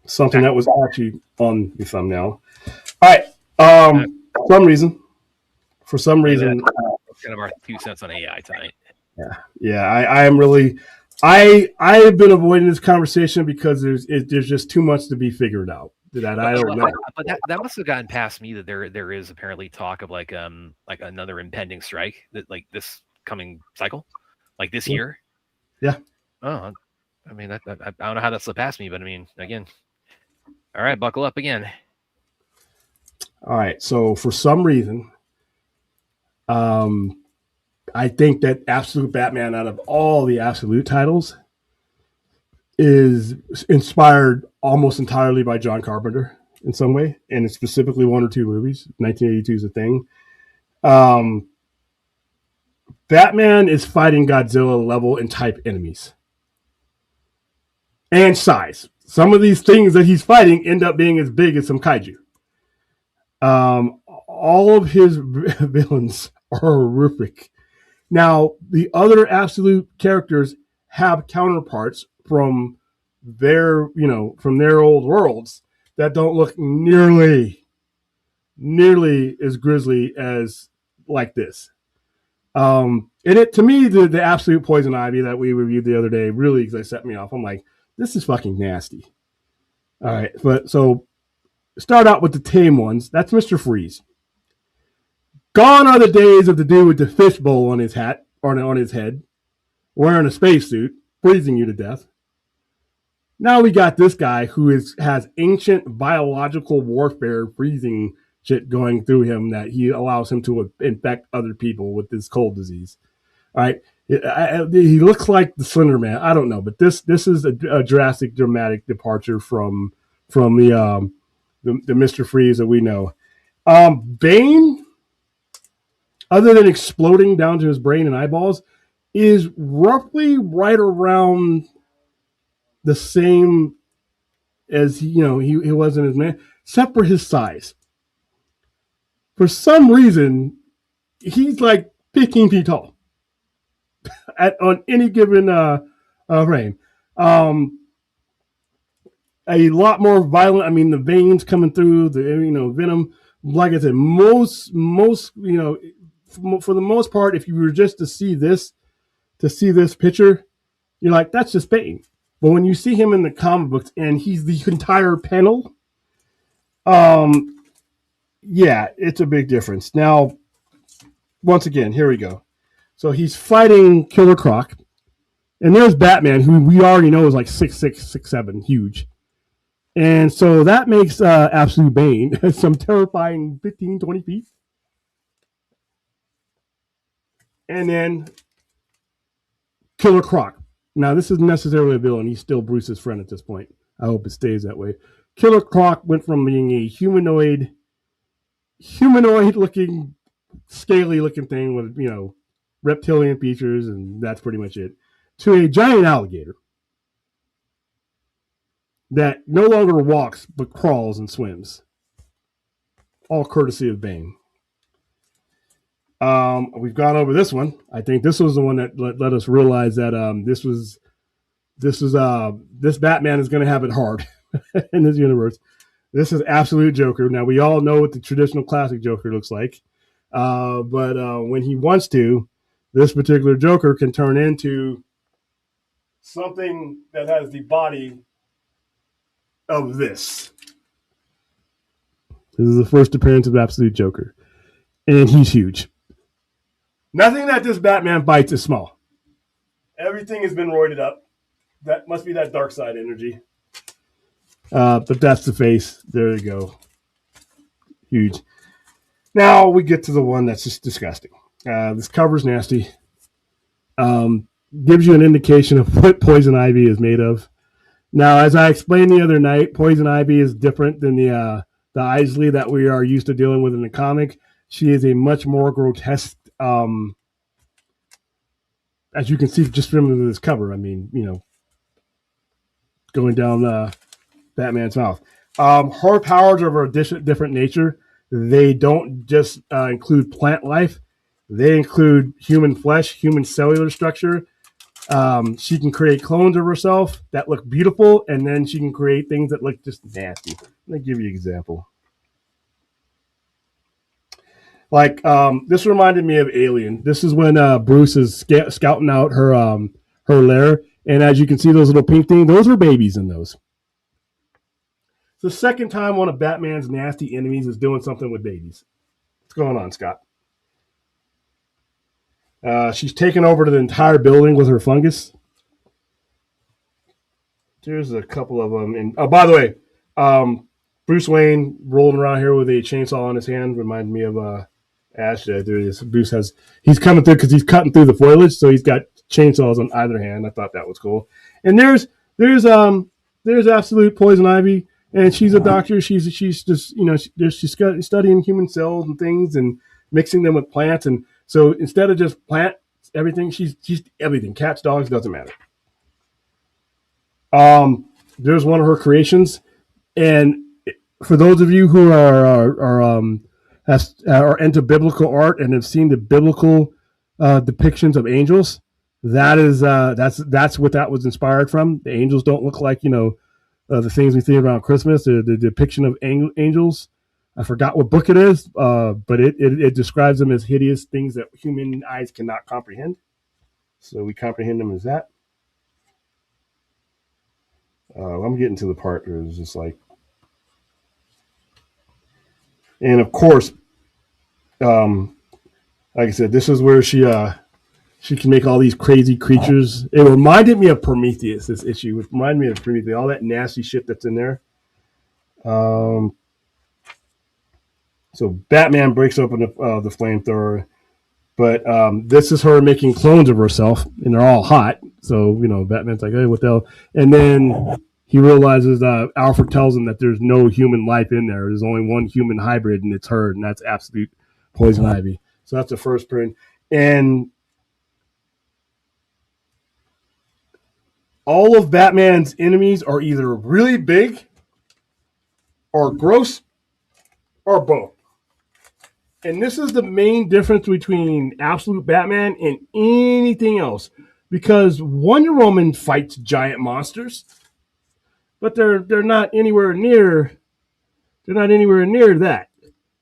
Something that was actually on the thumbnail. All right. For some reason, that's kind of our 2 cents on AI tonight. Yeah. I am really. I have been avoiding this conversation because there's just too much to be figured out. That I don't know. But that must have gotten past me that there is apparently talk of like another impending strike that like this coming cycle, like this year. Yeah. Oh, I mean, I don't know how that slipped past me, but I mean, again, all right, buckle up again. All right. So for some reason, I think that Absolute Batman, out of all the Absolute titles, is inspired almost entirely by John Carpenter in some way, and it's specifically one or two movies. 1982 is a thing. Batman is fighting Godzilla level and type enemies. And size. Some of these things that he's fighting end up being as big as some kaiju. All of his villains are horrific. Now, the other Absolute characters have counterparts from their old worlds that don't look nearly as grisly as like this. And it, to me, the Absolute Poison Ivy that we reviewed the other day really set me off. I'm like, this is fucking nasty. All right, but so start out with the tame ones. That's Mr. Freeze. Gone are the days of the dude with the fishbowl on his hat or on his head, wearing a spacesuit, freezing you to death. Now we got this guy who has ancient biological warfare freezing shit going through him that he allows him to infect other people with this cold disease. All right. He looks like the Slender Man. I don't know, but this is a dramatic departure from the Mr. Freeze that we know. Bane, other than exploding down to his brain and eyeballs, is roughly right around the same as he was in his man, except for his size. For some reason, he's like 15 feet tall on any given frame. A lot more violent. I mean, the veins coming through, the venom. Like I said, most for the most part, if you were just to see this picture, you're like, that's just Bane. But when you see him in the comic books and he's the entire panel, yeah, it's a big difference. Now, once again, here we go. So he's fighting Killer Croc, and there's Batman, who we already know is like 6'6", 6'7", huge. And so that makes Absolute Bane some terrifying 15, 20 feet. And then Killer Croc. Now, this isn't necessarily a villain. He's still Bruce's friend at this point. I hope it stays that way. Killer Croc went from being a humanoid-looking, scaly-looking thing with, reptilian features, and that's pretty much it, to a giant alligator that no longer walks but crawls and swims. All courtesy of Bane. We've gone over this one. I think this was the one that let us realize that this was this Batman is going to have it hard in this universe. This is absolute Joker. Now we all know what the traditional classic Joker looks like, but when he wants to, this particular Joker can turn into something that has the body of this. This is the first appearance of absolute Joker, and he's huge. Nothing that this Batman bites is small. Everything has been roided up. That must be that dark side energy. But that's the face. There you go. Huge. Now we get to the one that's just disgusting. This cover's nasty. Gives you an indication of what poison ivy is made of. Now, as I explained the other night, poison ivy is different than the Isley that we are used to dealing with in the comic. She is a much more grotesque, as you can see just from this cover. I mean, going down Batman's mouth. Her powers are of a different nature. They don't just include plant life. They include human flesh, human cellular structure. She can create clones of herself that look beautiful, and then she can create things that look just nasty. Let me give you an example. Like, this reminded me of Alien. This is when Bruce is scouting out her lair, and as you can see, those little pink things, those are babies in those. It's the second time one of Batman's nasty enemies is doing something with babies. What's going on, Scott? She's taken over to the entire building with her fungus. There's a couple of them. And by the way, Bruce Wayne rolling around here with a chainsaw in his hand reminds me of Ash. He's coming through because he's cutting through the foliage, so he's got chainsaws on either hand. I thought that was cool. And there's absolute poison ivy, and she's a doctor. She's just she's studying human cells and things and mixing them with plants. And so instead of just plant everything, she's everything. Cats, dogs, doesn't matter. There's one of her creations, and for those of you who are into biblical art and have seen the biblical depictions of angels, that's what that was inspired from. The angels don't look like the things we see around Christmas. The depiction of angels. I forgot what book it is, but it describes them as hideous things that human eyes cannot comprehend. So we comprehend them as that. I'm getting to the part where it's just like, and of course, like I said, this is where she can make all these crazy creatures. It reminded me of Prometheus. This issue, it reminded me of Prometheus. All that nasty shit that's in there. So Batman breaks open the flamethrower, but this is her making clones of herself, and they're all hot. So Batman's like, "Hey, what the hell?" And then he realizes Alfred tells him that there's no human life in there. There's only one human hybrid, and it's her, and that's absolute poison ivy. So that's the first print, and all of Batman's enemies are either really big, or gross, or both. And this is the main difference between Absolute Batman and anything else. Because Wonder Woman fights giant monsters, but they're not anywhere near that.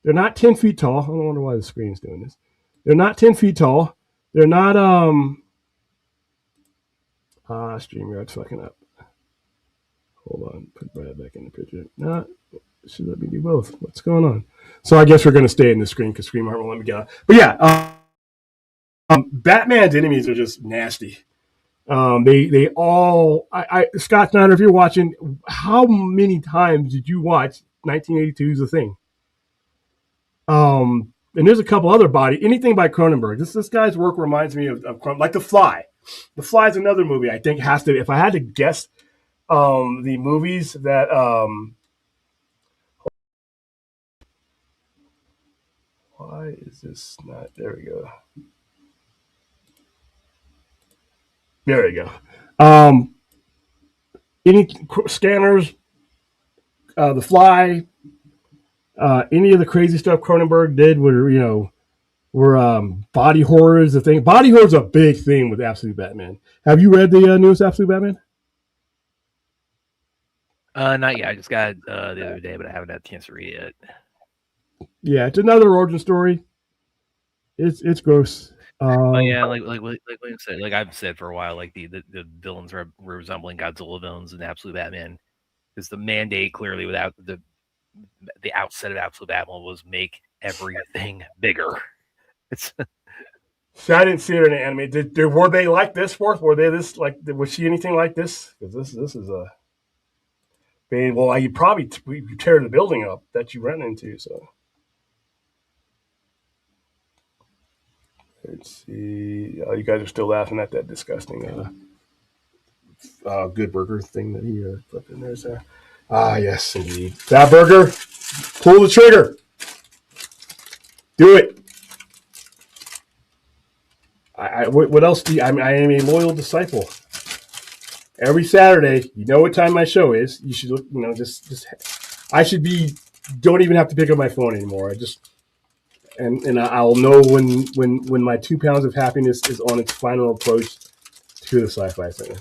They're not 10 feet tall. I don't wonder why the screen's doing this. They're not 10 feet tall. They're not StreamYard's fucking up. Hold on, put Brad back in the picture. No, should let me do both. What's going on? So I guess we're going to stay in the screen because StreamYard won't let me get out. But yeah, Batman's enemies are just nasty. They all. Scott Snyder, if you're watching, how many times did you watch 1982's The Thing? And there's a couple other anything by Cronenberg. This guy's work reminds me of like The Fly. The Fly is another movie I think has to. If I had to guess, the movies that why is this not? There we go. There we go. Any Scanners, The Fly, any of the crazy stuff Cronenberg did were body horror is the thing. Body horror is a big thing with Absolute Batman. Have you read the newest Absolute Batman? Not yet. I just got it the other day, but I haven't had a chance to read it yet. Yeah, it's another origin story. It's gross. But yeah, like William said, like I've said for a while, like the villains are resembling Godzilla villains in Absolute Batman, because the mandate clearly without the outset of Absolute Batman was make everything bigger. It's See, I didn't see her in the anime. Were they like this? Fourth? Were they this like? Was she anything like this? Because this is a. Well, you probably you tear the building up that you ran into. So let's see. You guys are still laughing at that disgusting good burger thing that he put in there. So. Yes, indeed. That burger. Pull the trigger. Do it. What else do you, I am a loyal disciple. Every Saturday, you know what time my show is. You should, just I should be. Don't even have to pick up my phone anymore. I just and I'll know when my 2 pounds of happiness is on its final approach to the Sci-Fi Center.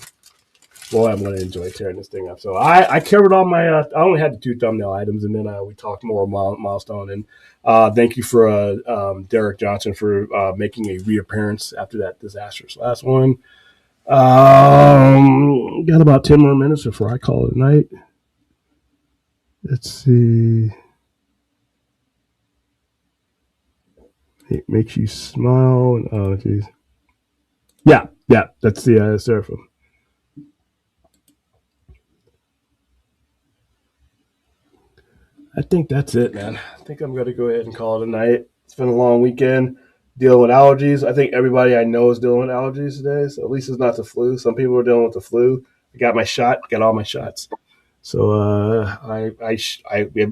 Well, I'm going to enjoy tearing this thing up. So I covered all my. I only had the 2 thumbnail items, and then we talked more about Milestone. And thank you for Derek Johnson for making a reappearance after that disastrous last one. Got about 10 more minutes before I call it a night. Let's see. It makes you smile. Oh, geez. Yeah, that's the Seraphim. I think that's it, man. I think I'm going to go ahead and call it a night. It's been a long weekend dealing with allergies. I think everybody I know is dealing with allergies today, so at least it's not the flu. Some people are dealing with the flu. I got my shot, got all my shots. So I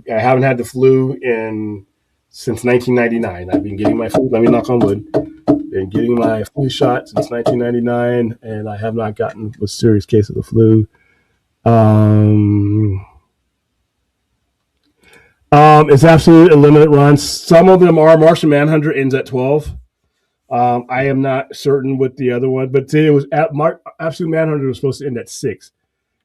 haven't had the flu since 1999. I've been getting my flu. Let me knock on wood. Been getting my flu shot since 1999, and I have not gotten a serious case of the flu. It's absolutely a limited run. Some of them are. Martian Manhunter ends at 12. I am not certain with the other one, but it was Absolute Manhunter was supposed to end at 6,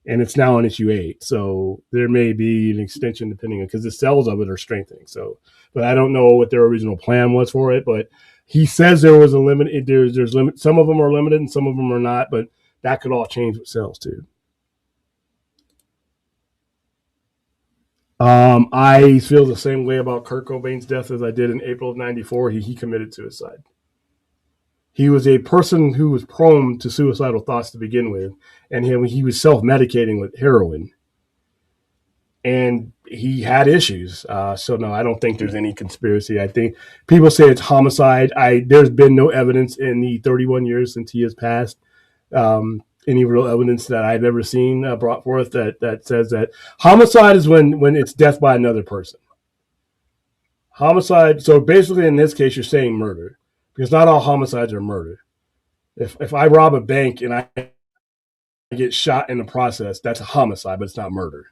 and it's now on issue 8. So there may be an extension depending on, because the cells of it are strengthening. So, but I don't know what their original plan was for it. But he says there was a limit. There's limit. Some of them are limited, and some of them are not. But that could all change with cells too. I feel the same way about Kurt Cobain's death as I did in April of '94. He committed suicide. He was a person who was prone to suicidal thoughts to begin with, and he was self-medicating with heroin, and he had issues. So no, I don't think there's any conspiracy. I think people say it's homicide. There's been no evidence in the 31 years since he has passed. Any real evidence that I've ever seen brought forth that says that homicide is when it's death by another person. Homicide. So basically, in this case, you're saying murder, because not all homicides are murder. If I rob a bank and I get shot in the process, that's a homicide, but it's not murder.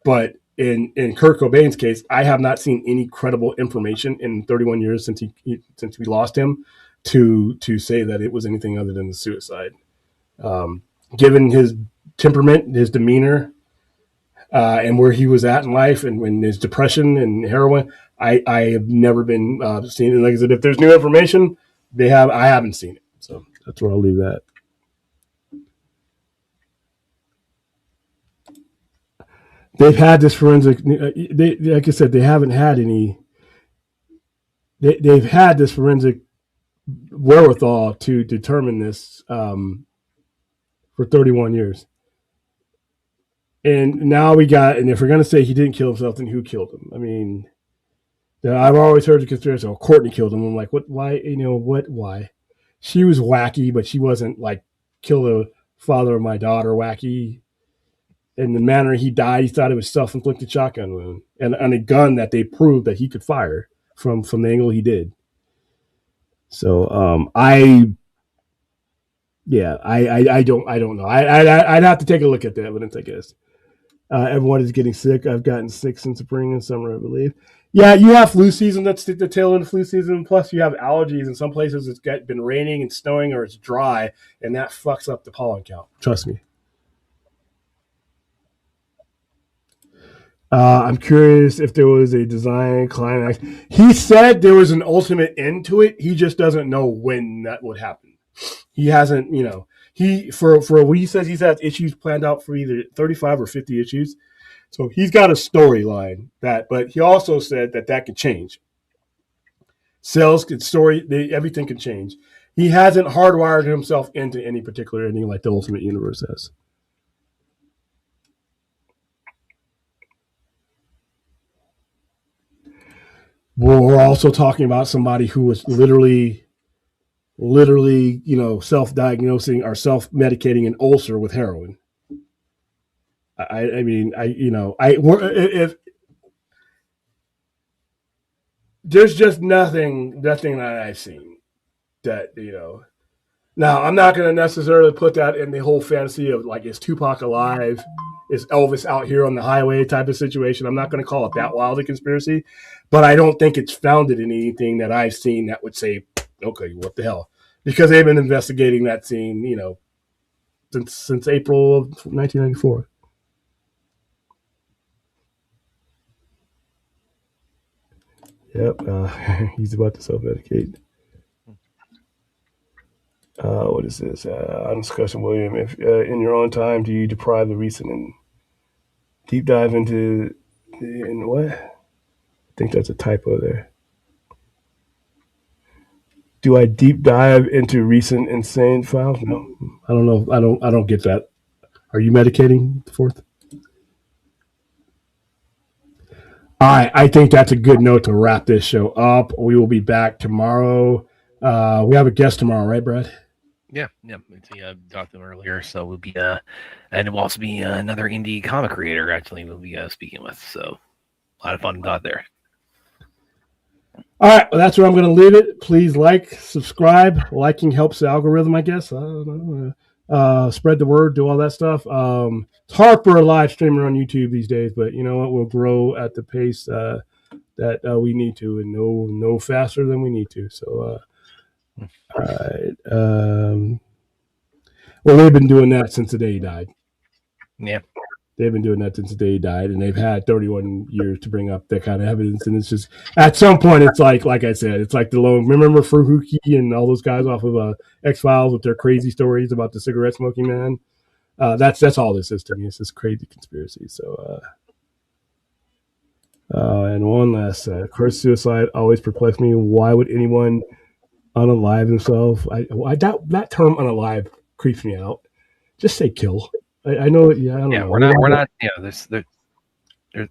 But in Kurt Cobain's case, I have not seen any credible information in 31 years since we lost him to say that it was anything other than the suicide. Given his temperament, his demeanor, and where he was at in life, and when his depression and heroin, I have never been seen. And like I said, if there's new information, I haven't seen it. So that's where I'll leave that. They've had this forensic. Like I said, they haven't had any. They've had this forensic wherewithal to determine this. For 31 years. And now and if we're going to say he didn't kill himself, then who killed him? I mean, I've always heard the conspiracy, Courtney killed him. I'm like, what, why, why? She was wacky, but she wasn't like, kill the father of my daughter wacky. In the manner he died, he thought it was self-inflicted shotgun wound. And a gun that they proved that he could fire from the angle he did. So, I don't know. I'd have to take a look at the evidence, I guess. Everyone is getting sick. I've gotten sick since spring and summer, I believe. Yeah, you have flu season. That's the tail end of flu season. Plus, you have allergies. In some places, it's been raining and snowing, or it's dry, and that fucks up the pollen count. Trust me. I'm curious if there was a design climax. He said there was an ultimate end to it. He just doesn't know when that would happen. He hasn't, for what he says, he's had issues planned out for either 35 or 50 issues. So he's got a storyline but he also said that could change. Sales could everything can change. He hasn't hardwired himself into any particular ending like the Ultimate Universe has. We're also talking about somebody who was literally, self-diagnosing or self-medicating an ulcer with heroin. If there's just nothing that I've seen that. Now, I'm not going to necessarily put that in the whole fantasy of like, is Tupac alive? Is Elvis out here on the highway type of situation? I'm not going to call it that wild a conspiracy, but I don't think it's founded in anything that I've seen that would say, okay, what the hell? Because they've been investigating that scene, since April of 1994. Yep, he's about to self-medicate. What is this? On discussion, William. If in your own time, do you deprive the recent and deep dive into what? I think that's a typo there. Do I deep dive into recent insane files? No, I don't know. I don't get that. Are you medicating the fourth? All right, I think that's a good note to wrap this show up. We will be back tomorrow. We have a guest tomorrow, right, Brad? Yeah. We talked to him earlier, so we'll be and it will also be another indie comic creator. Actually, we'll be speaking with. So a lot of fun got there. All right, well, that's where I'm going to leave it. Please subscribe. Liking helps the algorithm, I guess. I don't know. Spread the word, do all that stuff. It's hard for a live streamer on YouTube these days, but you know what? We'll grow at the pace that we need to, and no faster than we need to. So, all right. Well, they've been doing that since the day he died. Yeah. They've been doing that since the day he died, and they've had 31 years to bring up that kind of evidence. And it's just, at some point, it's like I said, it's like the lone. Remember Furuki and all those guys off of X-Files with their crazy stories about the cigarette smoking man? That's all this is to me. It's this crazy conspiracy. So, and one last, cursed suicide always perplexed me. Why would anyone unalive himself? I doubt that term unalive creeps me out. Just say kill. I know. Yeah, I don't know. We're not.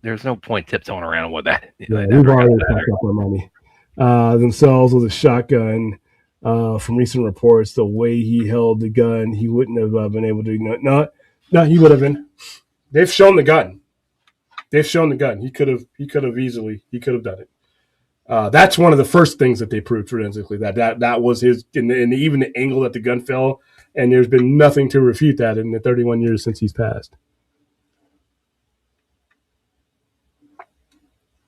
There's no point tiptoeing around with that. Yeah, we've already packed up our money. Themselves with a shotgun. From recent reports, the way he held the gun, he wouldn't have been able to. No, he would have been. They've shown the gun. He could have easily. He could have done it. That's one of the first things that they proved forensically. That was his, and even the angle that the gun fell. And there's been nothing to refute that in the 31 years since he's passed.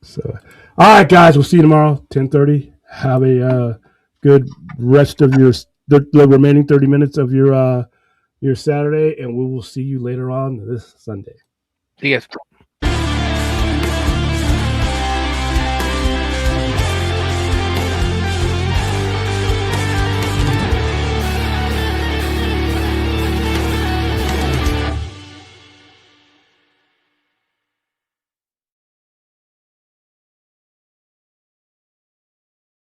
So, all right, guys, we'll see you tomorrow, 10:30. Have a good rest of the remaining 30 minutes of your Saturday, and we will see you later on this Sunday. See you guys.